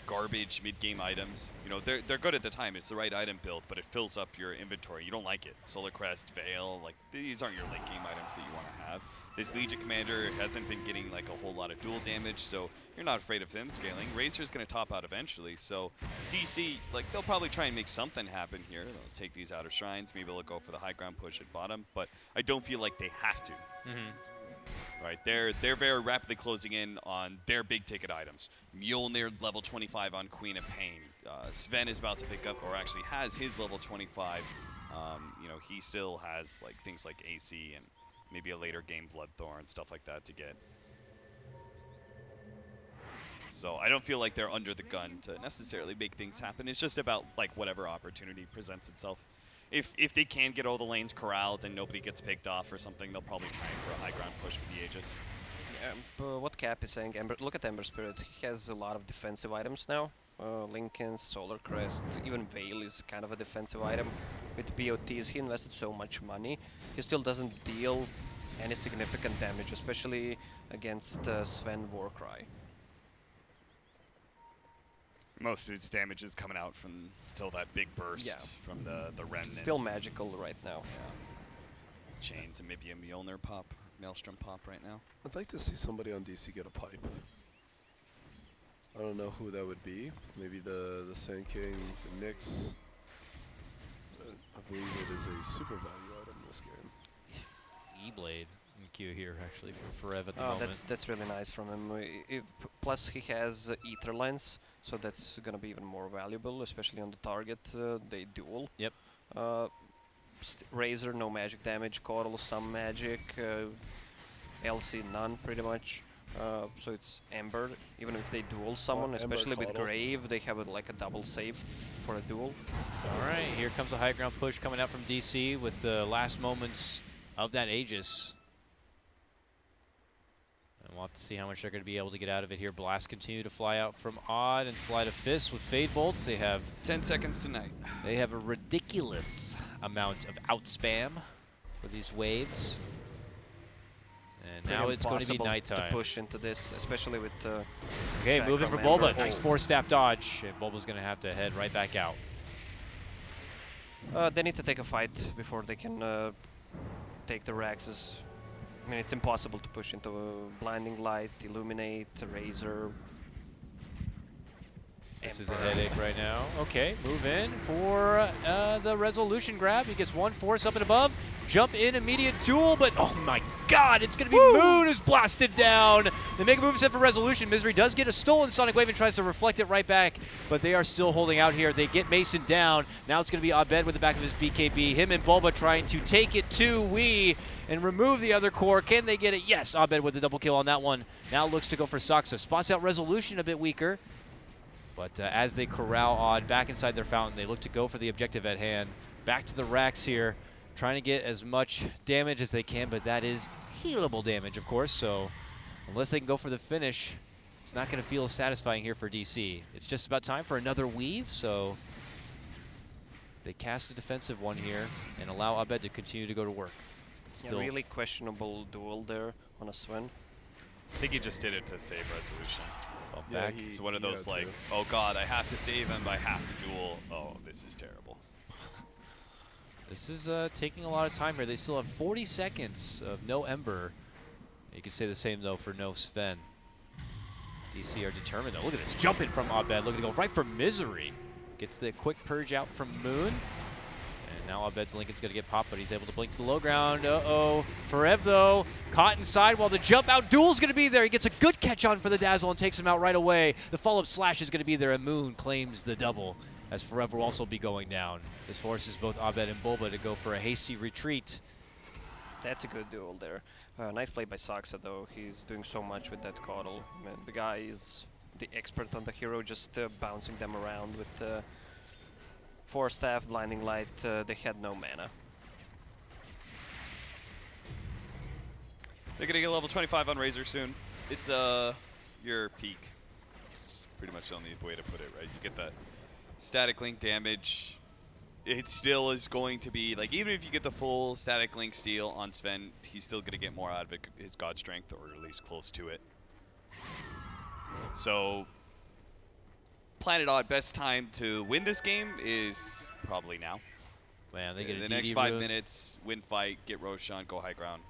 garbage mid-game items. You know, they're good at the time. It's the right item build, but it fills up your inventory. You don't like it. Solar Crest, Veil, like these aren't your late game items that you want to have. This Legion Commander hasn't been getting like a whole lot of dual damage, so you're not afraid of them scaling. Razor's going to top out eventually, so DC, like, they'll probably try and make something happen here. They'll take these outer shrines, maybe they'll go for the high ground push at bottom, but I don't feel like they have to. Right, they're very rapidly closing in on their big ticket items. Mjolnir level 25 on Queen of Pain. Sven is about to pick up, or actually has his level 25. You know, he still has like things like AC and maybe a later game Bloodthorn, stuff like that to get. So I don't feel like they're under the gun to necessarily make things happen. It's just about like whatever opportunity presents itself. If they can get all the lanes corralled and nobody gets picked off or something, they'll probably try for a high ground push with the Aegis. Yeah, but what Cap is saying, look at Ember Spirit. He has a lot of defensive items now. Lincoln's, Solar Crest, even Veil is kind of a defensive item. With BOTs, he invested so much money. He still doesn't deal any significant damage, especially against Sven Warcry. Most of its damage is coming out from still that big burst from the remnants. Still magical right now. Yeah. Chains and maybe a Mjolnir pop, Maelstrom pop right now. I'd like to see somebody on DC get a pipe. I don't know who that would be. Maybe the Sand King, the Nyx. I believe it is a super value item in this game. E-Blade in queue here actually for Forev at the moment. That's really nice from him. Plus he has Ether Lens, so that's gonna be even more valuable, especially on the target. They duel. Yep. Razor, no magic damage. Coral, some magic. LC, none pretty much. So it's Ember. Even if they duel someone, especially with Grave, they have like a double save for a duel. All right, here comes a high ground push coming out from DC with the last moments of that Aegis. And we'll have to see how much they're going to be able to get out of it here. Blasts continue to fly out from Odd and Sleight of Fist with Fade Bolts. They have 10 seconds tonight. They have a ridiculous amount of outspam for these waves. And now it's going to be nighttime. To push into this, especially with okay, moving for Bulba. Nice four-staff dodge. And Bulba's going to have to head right back out. They need to take a fight before they can take the Raxes. I mean, it's impossible to push into Blinding Light, Illuminate, Razor. This is a headache right now. Okay, move in for the resolution grab. He gets one force up and above. Jump in, immediate duel, but oh my god, it's going to be Moon who's blasted down. They make a move set for resolution. Misery does get a stolen Sonic Wave and tries to reflect it right back, but they are still holding out here. They get Mason down. Now it's going to be Abed with the back of his BKB. Him and Bulba trying to take it to Wii and remove the other core. Can they get it? Yes, Abed with the double kill on that one. Now looks to go for Saksa. Spots out resolution a bit weaker. But as they corral Odd back inside their fountain, they look to go for the objective at hand. Back to the racks here, trying to get as much damage as they can, but that is healable damage, of course, so unless they can go for the finish, it's not going to feel as satisfying here for DC. It's just about time for another weave, so they cast a defensive one here and allow Abed to continue to go to work. Still really questionable duel there on a Sven. I think he just did it to save resolution. Yeah, back. It's one of those like, oh god, I have to save him, I have to duel. Oh, this is terrible. This is taking a lot of time here. They still have 40 seconds of no Ember. You could say the same, though, for no Sven. DC are determined, though. Look at this. Jumping from Abed. Looking to go right for Misery. Gets the quick purge out from Moon. And now Abed's Lincoln's going to get popped, but he's able to blink to the low ground. Uh-oh. Forev, though, caught inside while the jump out duel's going to be there. He gets a good catch on for the Dazzle and takes him out right away. The follow-up slash is going to be there, and Moon claims the double, as Forev will also be going down. This forces both Abed and Bulba to go for a hasty retreat. That's a good duel there. Nice play by Saksa, though. He's doing so much with that Coddle. Man, the guy is the expert on the hero, just bouncing them around with Four Staff, Blinding Light. They had no mana. They're going to get level 25 on Razor soon. It's your peak. It's pretty much the only way to put it, right? You get that static link damage. It still is going to be, like, even if you get the full static link steal on Sven, he's still going to get more out of it, his God Strength, or at least close to it. So, Planet Odd, best time to win this game is probably now. Man, they get the next 5 minutes, win fight, get Roshan, go high ground.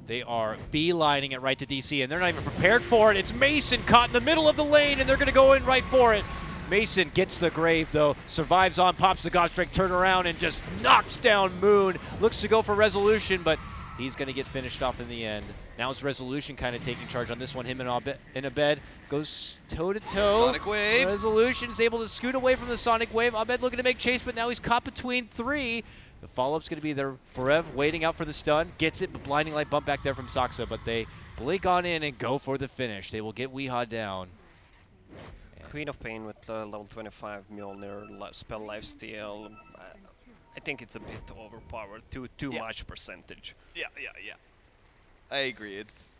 They are beelining it right to DC, and they're not even prepared for it. It's Mason caught in the middle of the lane, and they're going to go in right for it. Mason gets the grave, though, survives on, pops the God Strength, turn around, and just knocks down Moon. Looks to go for resolution, but he's going to get finished off in the end. Now it's resolution kind of taking charge on this one. Him and Abed goes toe-to-toe. Sonic Wave. Resolution is able to scoot away from the Sonic Wave. Abed looking to make chase, but now he's caught between three. The follow-up's going to be there. Forev waiting out for the stun. Gets it, but Blinding Light bump back there from Saksa, but they blink on in and go for the finish. They will get Weehaw down. Queen of Pain with level 25 Mjolnir, spell lifesteal. I think it's a bit overpowered, too much percentage. Yeah. I agree. It's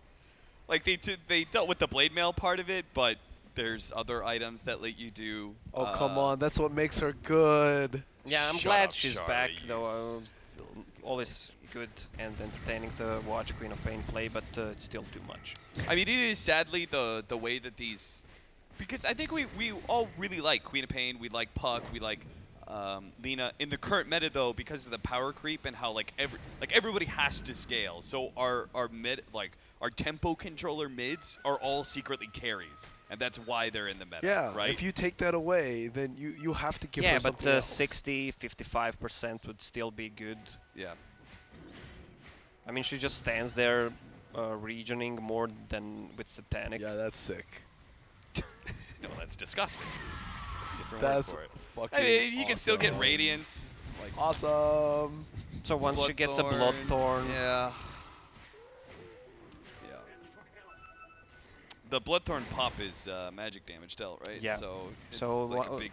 like they dealt with the blade mail part of it, but there's other items that let you do. Oh, come on. That's what makes her good. Yeah, I'm glad she's back, though. Always good and entertaining to watch Queen of Pain play, but it's still too much. I mean, it is sadly the way that these Because I think we all really like Queen of Pain, we like Puck, we like Lina. In the current meta though, because of the power creep and how everybody has to scale, so our mid our tempo controller mids are all secretly carries, and that's why they're in the meta. Yeah, right? if you take that away, then you have to give her something but else. 60, 55% would still be good. Yeah. I mean, she just stands there regioning more than with Satanic. Yeah, that's sick. No, that's disgusting. That's for it. fucking I mean, you awesome. can still get Radiance. Like, Awesome. So once she gets a Bloodthorn, yeah. Yeah. The Bloodthorn pop is magic damage dealt, right? Yeah. So it's So like a big.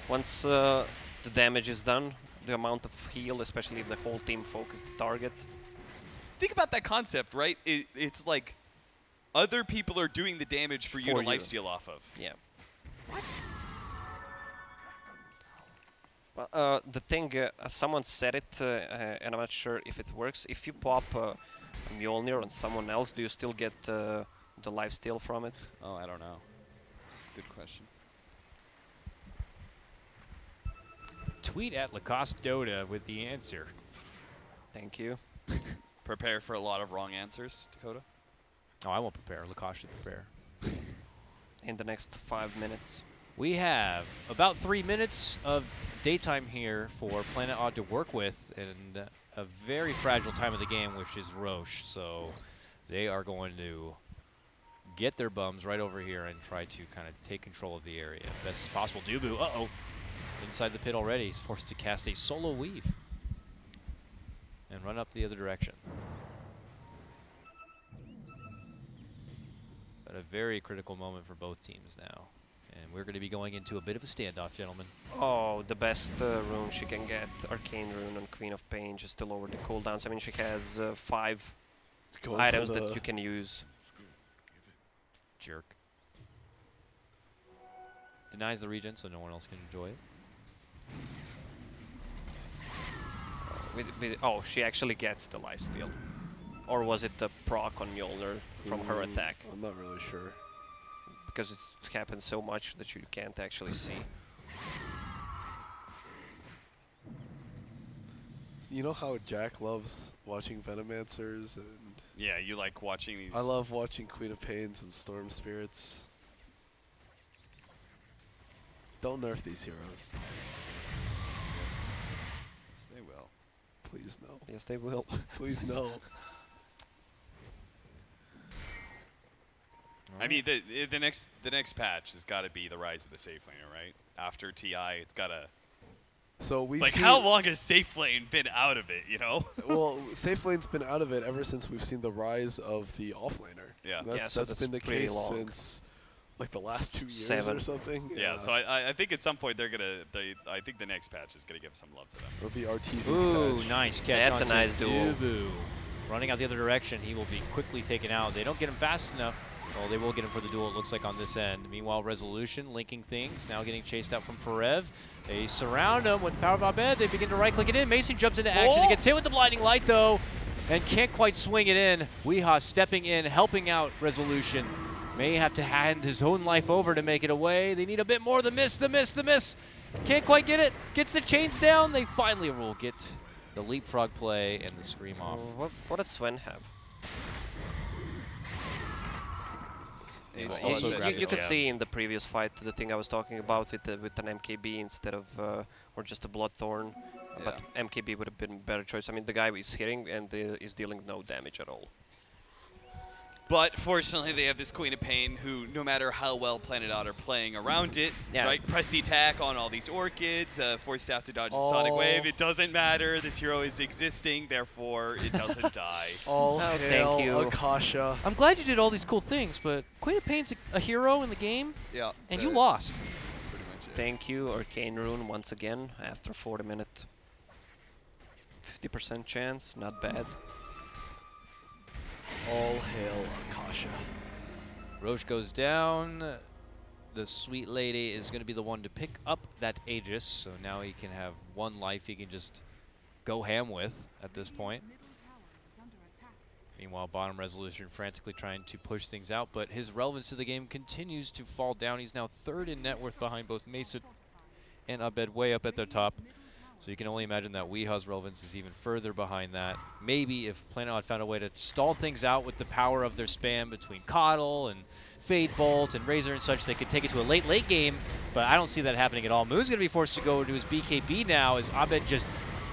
once the damage is done, the amount of heal, especially if the whole team focuses the target. Think about that concept, right? It's like other people are doing the damage for you to lifesteal off of. Yeah. What? Well, the thing, someone said it, and I'm not sure if it works. If you pop a Mjolnir on someone else, do you still get the lifesteal from it? Oh, I don't know. It's a good question. Tweet at Lacoste Dota with the answer. Thank you. Prepare for a lot of wrong answers, Dakota. Oh, I won't prepare. Lacoste should prepare. In the next 5 minutes. We have about 3 minutes of daytime here for Planet Odd to work with, and a very fragile time of the game, which is Roche. So they are going to get their bums right over here and try to kind of take control of the area as best as possible. Dubu, uh-oh, inside the pit already. He's forced to cast a solo weave and run up the other direction. But a very critical moment for both teams now. And we're going to be going into a bit of a standoff, gentlemen. Oh, the best rune she can get, Arcane Rune on Queen of Pain, just to lower the cooldowns. I mean, she has 5 items that you can use. Jerk. Denies the regen, so no one else can enjoy it. Oh, she actually gets the lifesteal. Or was it the proc on Mjolnir from her attack? I'm not really sure. Because it happens so much that you can't actually see. You know how Jack loves watching Venomancers, and Yeah, you like watching these. I love watching Queen of Pains and Storm Spirits. Don't nerf these heroes. Yes, they will. Please no. Yes, they will. Please no. I mean, the next patch has got to be the rise of the safe laner, right? After TI, it's got to. So we've Like, seen how long has safe lane been out of it? You know? well, safe lane's been out of it ever since we've seen the rise of the offlaner. Yeah. That's, Yeah, so that's been the pretty case long. since like the last 2 years 7. or something. Yeah. So I think at some point they're gonna. I think the next patch is gonna give some love to them. It'll be Arteezy's Ooh, patch. nice catch. That's a onto nice duel. Dubu. Running out the other direction, he will be quickly taken out. They don't get him fast enough. Well, they will get him for the duel, it looks like, on this end. Meanwhile, Resolution linking things, now getting chased out from Perev. They surround him with Power of Abed. They begin to right-click it in. Mason jumps into action. He gets hit with the Blinding Light, though, and can't quite swing it in. Weehaw stepping in, helping out Resolution. May have to hand his own life over to make it away. They need a bit more. The miss, the miss, the miss. Can't quite get it. Gets the chains down. They finally will get the leapfrog play and the scream off. What does Sven have? It's also You grab could it. see in the previous fight the thing I was talking about with an MKB instead of or just a Bloodthorn, but MKB would have been a better choice. I mean, the guy is hitting and is dealing no damage at all. But fortunately, they have this Queen of Pain who, no matter how well Planet Odd are playing around it, right? Press the attack on all these Orchids, force staff to dodge the Sonic Wave. It doesn't matter. This hero is existing, therefore it doesn't die. All hail thank you. Akasha. I'm glad you did all these cool things, but Queen of Pain's a hero in the game, Yeah. and you lost. That's pretty much it. Thank you, Arcane Rune, once again, after 40 minutes. 50% chance, not bad. All hail Akasha. Roche goes down. The sweet lady is going to be the one to pick up that Aegis, so now he can have 1 life he can just go ham with at this point. Meanwhile, bottom resolution frantically trying to push things out, but his relevance to the game continues to fall down. He's now third in net worth behind both Mason and Abed way up at the top. So you can only imagine that Weeha's relevance is even further behind that. Maybe if Planet Odd found a way to stall things out with the power of their spam between Coddle and Fade Bolt and Razor and such, they could take it to a late game, but I don't see that happening at all. Moon's going to be forced to go to his BKB now as Abed just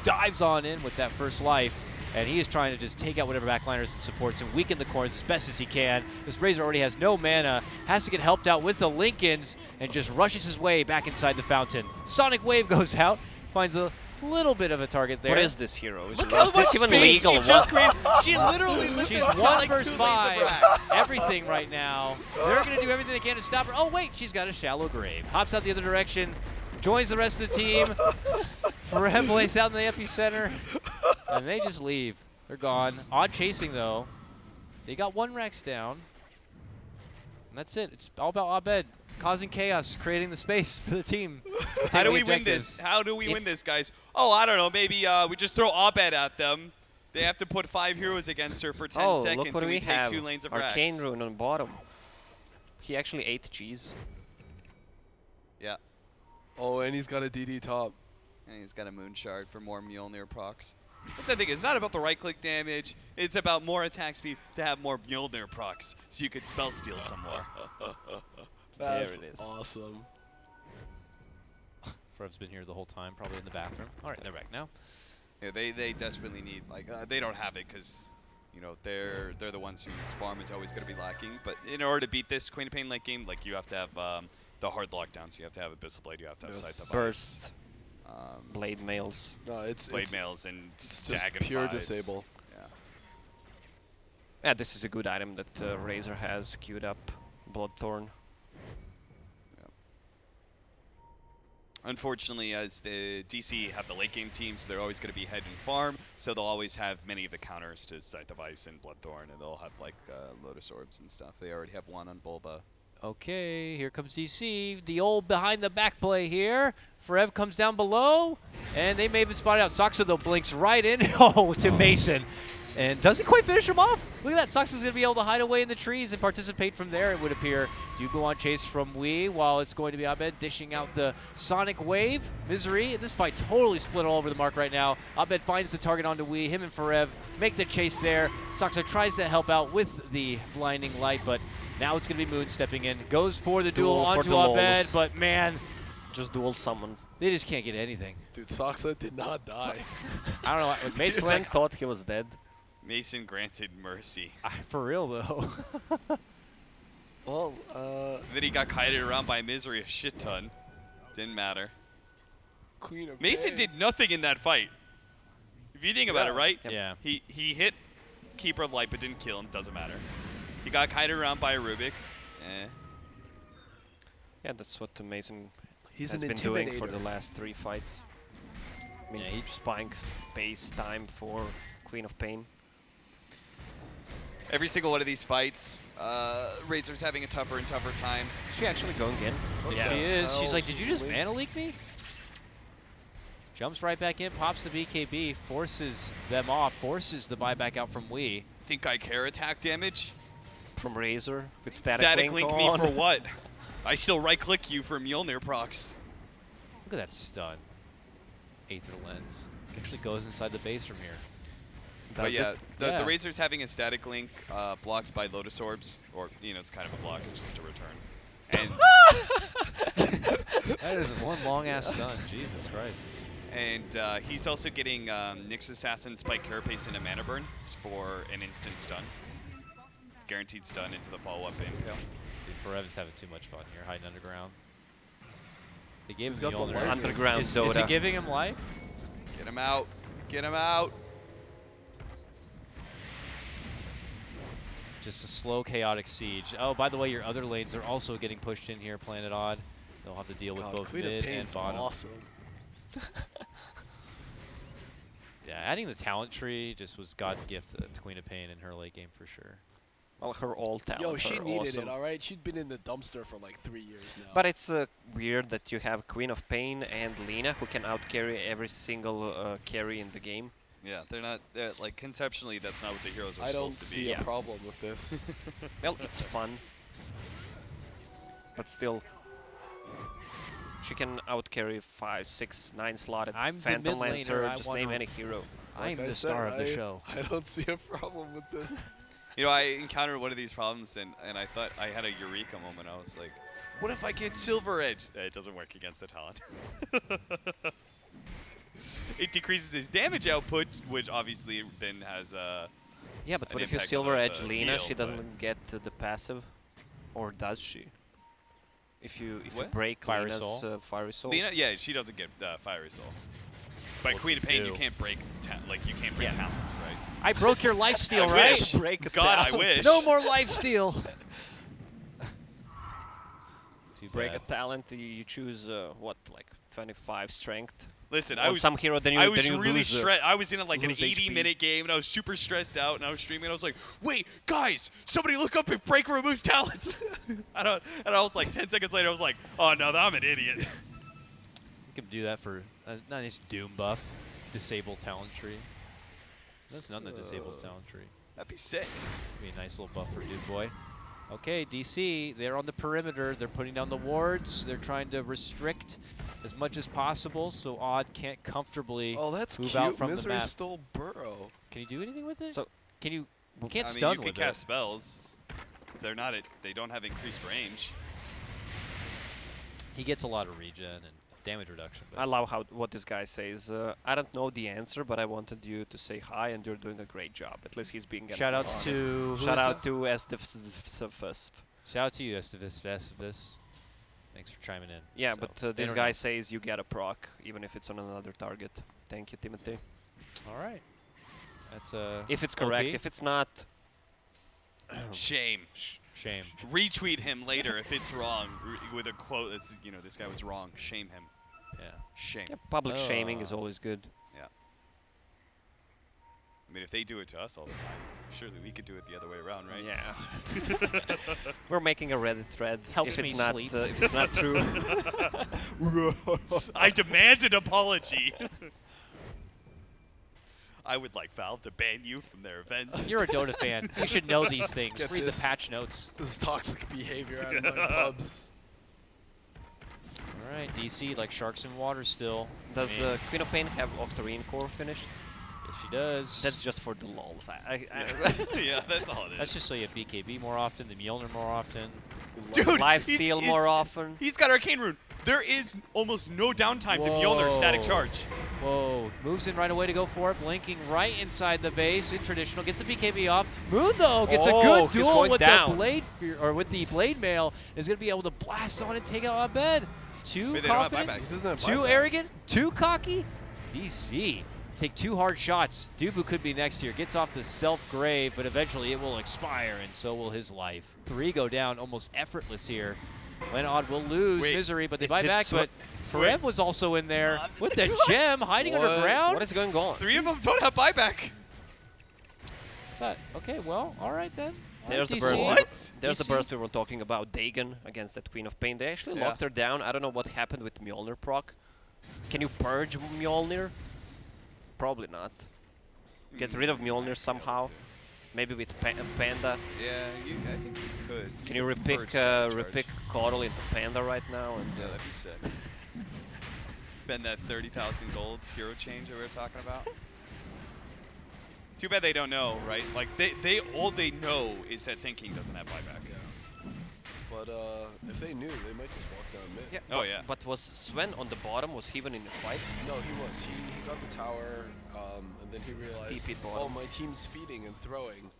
dives on in with that first life, and he is trying to just take out whatever backliners and supports and weaken the corners as best as he can. This Razor already has no mana, has to get helped out with the Lincolns, and just rushes his way back inside the fountain. Sonic Wave goes out, finds a little bit of a target there. What is this hero? Is Look how much this even space legal? she just created. She literally lifted She's up to 1 like versus 2 lanes of 5. racks. Everything right now. They're going to do everything they can to stop her. Oh, wait, she's got a shallow grave. Hops out the other direction, joins the rest of the team. Forev lays out in the epicenter, and they just leave. They're gone. Odd chasing, though. They got 1 Rax down. And that's it. It's all about Abed causing chaos, creating the space for the team. How do we win this? How do we win this, guys? Oh, I don't know. Maybe we just throw Abed at them. They have to put 5 heroes against her for 10 seconds, look what and we take have. 2 lanes of Arcane racks. Rune on bottom. He actually ate cheese. Yeah. Oh, and he's got a DD top. And he's got a Moon Shard for more Mjolnir procs. That's the thing. It's not about the right-click damage. It's about more attack speed to have more Mjolnir procs, so you could spell steal some more. That's it is. awesome. Forev's been here the whole time, probably in the bathroom. All right, they're back now. Yeah, they desperately need, like, they don't have it because, you know, they're the ones whose farm is always going to be lacking. But in order to beat this Queen of Pain late game, like, you have to have the hard lockdowns. You have to have Abyssal Blade. You have to have Scythe of Ice. Burst. Blade mails. No, it's Blade mails and it's just Dagon pure 5s. disable. Yeah. Yeah, this is a good item that Razor has queued up. Bloodthorn. Unfortunately, as the DC have the late game team, so they're always going to be head and farm, so they'll always have many of the counters to Scythe of Ice and Bloodthorn, and they'll have like Lotus Orbs and stuff. They already have 1 on Bulba. Okay, here comes DC. The old behind the back play here. Forev comes down below, and they may have been spotted out. Soxa, though, blinks right in to Mason. And doesn't quite finish him off. Look at that. Soxa's going to be able to hide away in the trees and participate from there, it would appear. Do go on chase from Wii, while it's going to be Abed dishing out the Sonic Wave. Misery. This fight totally split all over the mark right now. Abed finds the target onto Wii. Him and Forev make the chase there. Soxa tries to help out with the blinding light, but now it's going to be Moon stepping in. Goes for the duel onto Abed, but man, just dual summon. they just can't get anything. Dude, Soxa did not die. I don't know. What Mason's Swen like, thought he was dead. Mason granted mercy. for real, though. Well, Then he got kited around by Misery a shit ton. Didn't matter. Queen of Mason Pain. did nothing in that fight. If you think about it, right? Yeah. He hit Keeper of Light but didn't kill him. Doesn't matter. He got kited around by a Rubik. Yeah, that's what the Mason He's has an been doing for intimidator. the last 3 fights. I mean, Yeah, he- just buying space time for Queen of Pain. Every single one of these fights, Razor's having a tougher and tougher time. Is she actually going in? Yeah, she is. She's hell like, did you just she's mana leak me? Jumps right back in, pops the BKB, forces them off, forces the buyback out from Wii. Think I care attack damage? From Razor with Static link me on. for what? I still right click you for Mjolnir procs. Look at that stun. Aether Lens. Actually goes inside the base from here. But yeah, the Yeah. Razor's having a static link blocked by Lotus Orbs, or, you know, it's kind of a block, it's just a return. And That is one long-ass stun. Jesus Christ. and he's also getting Nyx Assassin, Spike Carapace, and a Mana Burn for an instant stun. Guaranteed stun into the follow-up impale. Dude, Forev's having too much fun here, hiding underground. They gave He's him got the Mjolnir. light. Underground Is he Dota. giving him life? Get him out. Get him out. Just a slow, chaotic siege. Oh, by the way, your other lanes are also getting pushed in here, Planet Odd. They'll have to deal with God, both Queen of mid and Pain's bottom. awesome. Yeah, adding the talent tree just was God's gift to Queen of Pain in her late game for sure. Well, her all talents Yo, she are needed awesome. it, alright? She'd been in the dumpster for like 3 years now. But it's weird that you have Queen of Pain and Lina who can out-carry every single carry in the game. Yeah, they're not. They're, like conceptually, that's not what the heroes are I don't supposed to be. see a problem with this. Well, it's fun. But still, she can outcarry 5, 6, 9 slotted I'm the Phantom mid laner, Lancer. I Just wanna- name any hero. I'm Like I the said, star of the show. I don't see a problem with this. You know, I encountered one of these problems, and I thought I had a eureka moment. I was like, what if I get Silver Edge? It doesn't work against the talent. It decreases his damage output, which obviously then has Yeah, but an what if you impact on Silver the Edge Lina? heal, She but- doesn't get the passive, or does she? If you What? break Fiery Lina's Soul? Fiery Soul. Lina, yeah, she doesn't get Fiery Soul. But What Queen to of Pain, do? you can't break, like you can't break Yeah. talents, right? I broke your lifesteal, I right? wish. Break a God, I talent. wish. No more lifesteal. Too Break bad. a talent, you choose what, like 25 strength. Listen, On some hero, then you I was then you really lose, stressed. I was in like an lose 80-minute game, and I was super stressed out, and I was streaming. And I was like, "Wait, guys, somebody look up if break removes talents." and I was like, 10 seconds later, I was like, "Oh no, I'm an idiot." You can do that for a nice Doom buff. Disable talent tree. That's none that disables talent tree. That'd be sick. Be a nice little buff for Dude Boy. Okay, DC, they're on the perimeter. They're putting down the wards. They're trying to restrict as much as possible so Odd can't comfortably Oh, that's move cute. out from the Misery map. stole Burrow. Can you do anything with it? So- can you? You can't I mean, stun you can with cast it. spells. They're not. They don't have increased range. He gets a lot of regen and damage reduction. But I love what this guy says. I don't know the answer, but I wanted you to say hi, and you're doing a great job. At least he's being shout outs honest. to Shout out to SDFSF. shout out to you, Estivis. Thanks for chiming in. Yeah, So, but they this don't guy know. says you get a proc, even if it's on another target. Thank you, Timothy. All right. That's If it's correct, OP. if it's not, Shame. Shame. Retweet him later if it's wrong with a quote that's, you know, this guy was wrong. Shame him. Yeah. Shame. yeah, public shaming is always good. I mean, if they do it to us all the time, surely we could do it the other way around, right? Yeah. We're making a Reddit thread. Helps if me it's not, sleep. if it's not true. I demand an apology. I would like Valve to ban you from their events. You're a Dota fan. You should know these things. Get Read this. the patch notes. This is toxic behavior out of my pubs. All right, DC like sharks in water still. Does Man. Queen of Pain have Octarine core finished? Yes, she does. That's just for the lulz. Yeah, that's all it is. That's just so you have BKB more often, the Mjolnir more often. Dude, Life he's- steal he's- more often. He's got Arcane Rune. There is almost no downtime to Mjolnir static charge. Whoa, moves in right away to go for it, blinking right inside the base in traditional, gets the BKB off. Moon though gets a Oh, good he's duel going with down. the blade, or with the blade mail, is going to be able to blast on and take out Abed. Too Wait, they don't have confident, buybacks. He doesn't have too buyback. arrogant, too cocky. DC take 2 hard shots. Dubu could be next here. Gets off the self-grave, but eventually it will expire, and so will his life. 3 go down almost effortless here. When Odd will lose Wait, Misery, but they it buy did back. But Ferem was also in there with the gem hiding What? underground. What is going on? 3 of them don't have buyback. But, okay, well, all right then. All There's right, the burst. DC. What? There's the DC. burst we were talking about. Dagon against that Queen of Pain. They actually Yeah. locked her down. I don't know what happened with Mjolnir proc. Can you purge Mjolnir? Probably not. Get rid of Mjolnir somehow. Maybe with Panda. Yeah, I think you could. Can you Purge repick static charge. repick Coddle into Panda right now? And Yeah, that'd be sick. Spend that 30,000 gold hero change that we were talking about. Too bad they don't know, right? Like they all they know is that Sand King doesn't have buyback. But if they knew, they might just walk down mid. yeah. Oh, but, yeah. But was Sven on the bottom? Was he even in the fight? No, he was. He got the tower, and then he realized, TP'd oh, bottom. my team's feeding and throwing.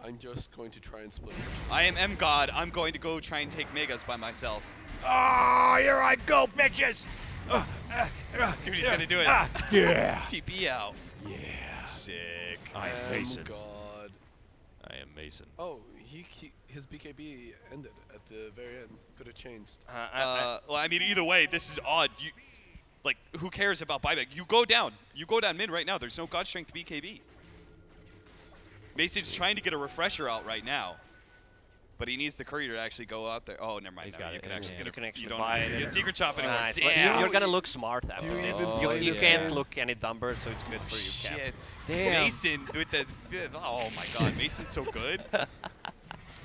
I'm just going to try and split. I am M God. I'm going to go try and take Megas by myself. Oh, here I go, bitches! Dude, he's gonna do it. Yeah. TP out. Yeah. Sick. I am Oh Mason. God. I am Mason. Oh, his BKB ended at the very end. Could have changed. Well, I mean, either way, this is odd. You, like, who cares about buyback? You go down. You go down mid right now. There's no God Strength BKB. Mason's trying to get a refresher out right now. But he needs the courier to actually go out there. Oh, never mind. He's No, got you it. can actually get You can actually you don't buy have to it. get secret shop anymore. Nice. But Damn. you're gonna look smart after you this. even You, play you this can't game? look any dumber, so it's good for you, Cap. Shit. Damn. Mason with the. Oh my God, Mason's so good.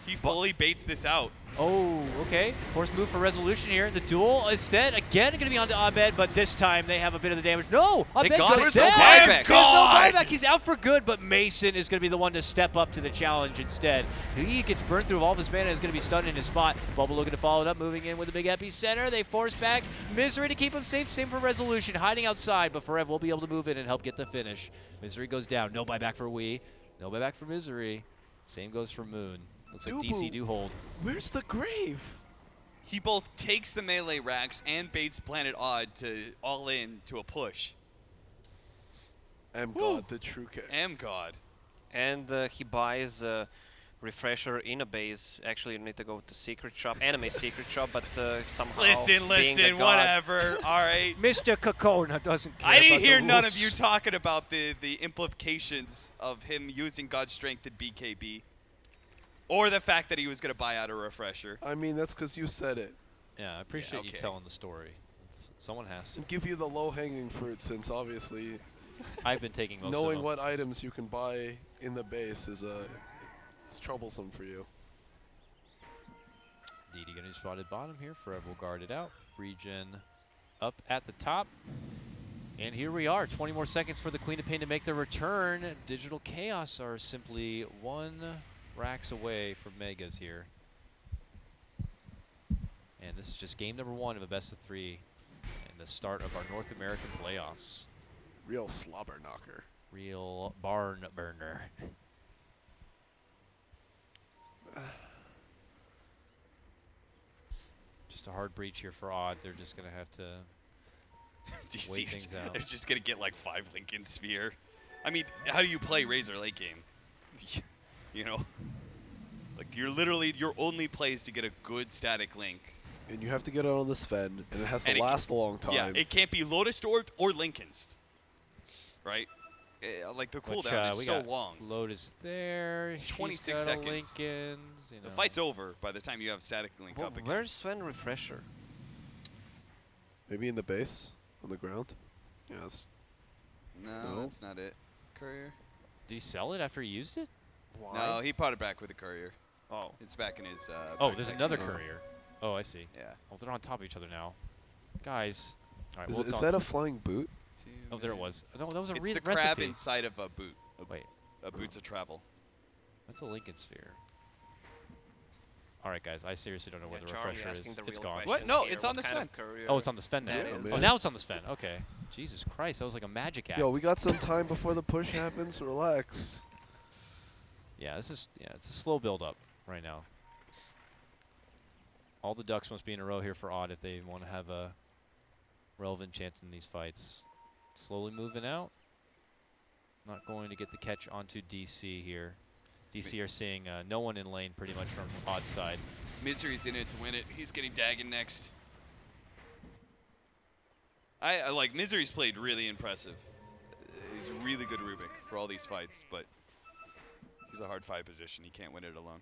He fully baits this out. Oh, okay. Force move for resolution here. The duel instead, again, going to be onto Abed, but this time they have a bit of the damage. No! Abed got goes it. There's no down! buyback. There's no buyback. He's out for good, but Mason is going to be the one to step up to the challenge instead. He gets burned through all of his mana and is going to be stunned in his spot. Bubble looking to follow it up, moving in with a big epicenter. They force back Misery to keep him safe. Same for Resolution, hiding outside, but Forever will be able to move in and help get the finish. Misery goes down. No buyback for Wii. No buyback for Misery. Same goes for Moon. Looks like DC do hold. Where's the grave? He both takes the melee racks and baits Planet Odd to all in to a push. God, the true cat. God. And he buys Refresher in a base. Actually, you need to go to Secret Shop, Anime Secret Shop, but somehow being the god- whatever. All right. Mr. Kokona doesn't care I didn't about hear the none of rules. you talking about the implications of him using God's Strength at BKB. Or the fact that he was going to buy out a Refresher. I mean, that's because you said it. Yeah, I appreciate you okay. telling the story. Someone has to. And give you the low-hanging fruit, since obviously I've been taking most of knowing them. what items you can buy in the base is it's troublesome for you. DD going to be spotted bottom here. Forever will guard it out. Regen up at the top. And here we are. 20 more seconds for the Queen of Pain to make their return. Digital Chaos are simply 1 racks away from Megas here. And this is just game number 1 of a best of 3 and the start of our North American playoffs. Real slobber knocker. Real barn burner. Just a hard breach here for Odd. They're just going to have to wait things out. They're just going to get like 5 Lincoln Sphere. I mean, how do you play Razor late game? You know? Like, your only play is to get a good static link. And you have to get it on the Sven, and it has to And it last a long time. Yeah, it can't be Lotus Orbed or Lincoln's. Right? Like, the cooldown we is so got long. Lotus there. It's She's 26 got a seconds. Lincoln's, you know. The fight's over by the time you have static link up again. Where's Sven Refresher? Maybe in the base, on the ground. Yes. No, that's not it. Courier? Did he sell it after he used it? Why? No, he brought it back with the courier. Oh. It's back in his. Oh, there's backpack. another courier. Oh, I see. Yeah. Oh, they're on top of each other now. Guys. All right, Is, well, it's is on- that a flying boot? Oh, there it was. No, that was a It's re the recipe. crab inside of a boot. Wait, A boot's a travel. that's a Lincoln Sphere. All right, guys, I seriously don't know where the Charlie refresher asking is. the It's real gone. questions What? No, here. it's on What the kind of Sven. courier Oh, it's on the Sven now. that Yeah, is? Oh, man. now it's on the Sven. Okay. Jesus Christ, that was like a magic act. Yo, we got some time before the push happens. Relax. Yeah, it's a slow build up right now. All the ducks must be in a row here for Odd if they want to have a relevant chance in these fights. Slowly moving out. Not going to get the catch onto DC here. DC are seeing no one in lane pretty much from Odd side. Misery's in it to win it. He's getting Dagon next. I like Misery's played really impressive. He's a really good Rubik for all these fights, but he's a hard fight position. He can't win it alone.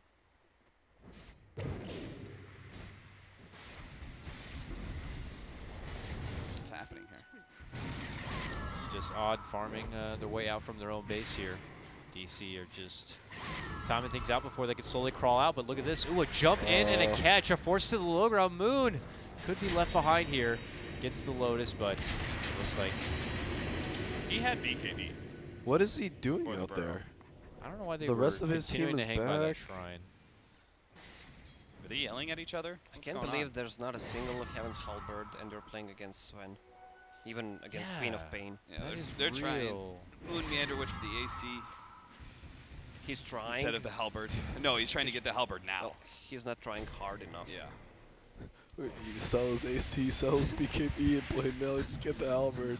What's happening here? Just Odd farming their way out from their own base here. DC are just timing things out before they can slowly crawl out, but look at this. Ooh, a jump in and a catch. A force to the low ground. Moon could be left behind here. Gets the Lotus, but looks like He had BKB. What is he doing Or the out burrow. there? I don't know why they The were rest of his team continuing to is hang by that back. shrine. Are they yelling at each other? I can't believe there's not a single Heaven's Halberd and you're playing against Sven. Even against Queen of Yeah. Pain. Yeah, That is they're trying. real. Moon Meanderwitch for the AC He's trying. instead of the halberd. No, he's trying to get the halberd now. Oh, he's not trying hard enough. Yeah. You sell his AST, sell his BKB, and play melee. Just get the halberd.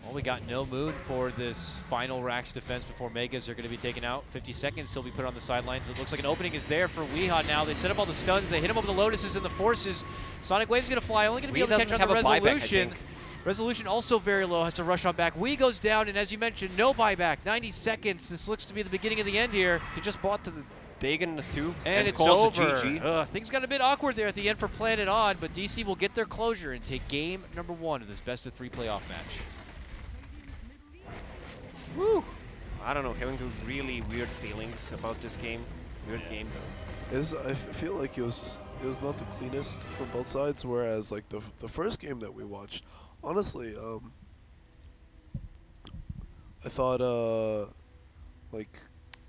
Well, we got no Moon for this final Rax defense before Megas are going to be taken out. 50 seconds, he'll be put on the sidelines. It looks like an opening is there for Weehaw now. They set up all the stuns. They hit him over the Lotuses and the Forces. Sonic Wave's going to fly, only going to be Wii able to catch doesn't on the have a buyback, I Resolution. think. Resolution also very low, has to rush on back. Wii goes down, and as you mentioned, no buyback. 90 seconds. This looks to be the beginning of the end here. He just bought the Dagon 2. And it's calls it over. GG. Things got a bit awkward there at the end for Planet Odd, but DC will get their closure and take game number 1 of this best-of-3 playoff match. Woo! I don't know, having really weird feelings about this game. Weird game. I feel like it was not the cleanest for both sides. Whereas like the first game that we watched, honestly, I thought like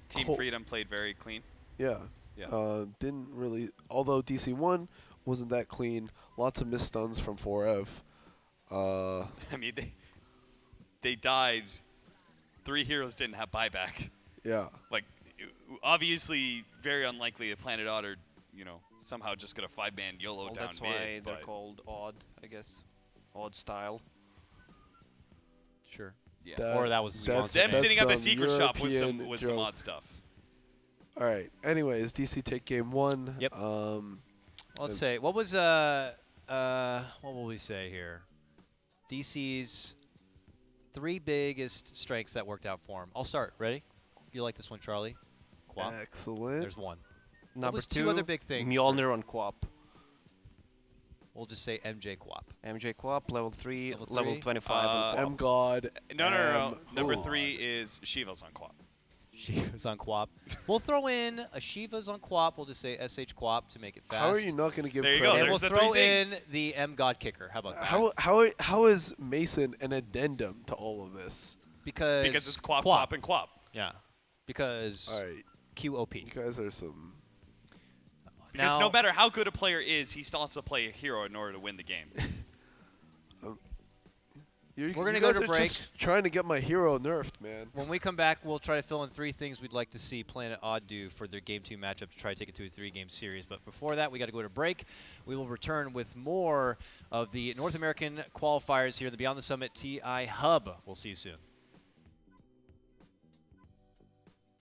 Team Freedom played very clean. Yeah. Yeah. Didn't really. Although DC won, wasn't that clean. Lots of missed stuns from 4F. I mean, they died. 3 heroes didn't have buyback. Yeah. Like, obviously, very unlikely that Planet Odd are, you know, somehow just gonna 5-man YOLO Well, down that's mid. why they're but called Odd, I guess. Odd style. Sure. yeah. Or that was them that's sitting at the some secret shop was some European odd stuff. All right. Anyways, DC take game 1. Yep. Let's say what will we say here? DC's 3 biggest strengths that worked out for him. I'll start. Ready? You like this one, Charlie? Quap. Excellent. There's 1. Number was 2, 2 other big things? Mjolnir on Quap. We'll just say MJ Quap. MJ Quap, level 3, Level level 3? 25 on Quap. M-God. No. Number God. 3 is Shiva's on Quap. Shiva's on Quap. We'll throw in a Shiva's on Quap. We'll just say SH Quap to make it fast. How are you not going to give There you credit? go. And we'll There's the throw 3 in things. the M-God kicker. How about that? How is Mason an addendum to all of this? Because Because it's Quap, and Quap. Yeah. Because All right. QOP. You guys are some. Because Now, no matter how good a player is, he still has to play a hero in order to win the game. We're gonna go to break. Just trying to get my hero nerfed, man. when we come back, we'll try to fill in 3 things we'd like to see Planet Odd do for their Game 2 matchup to try to take it to a 3-game series. But before that, we got to go to break. We will return with more of the North American qualifiers here in the Beyond the Summit TI Hub. We'll see you soon.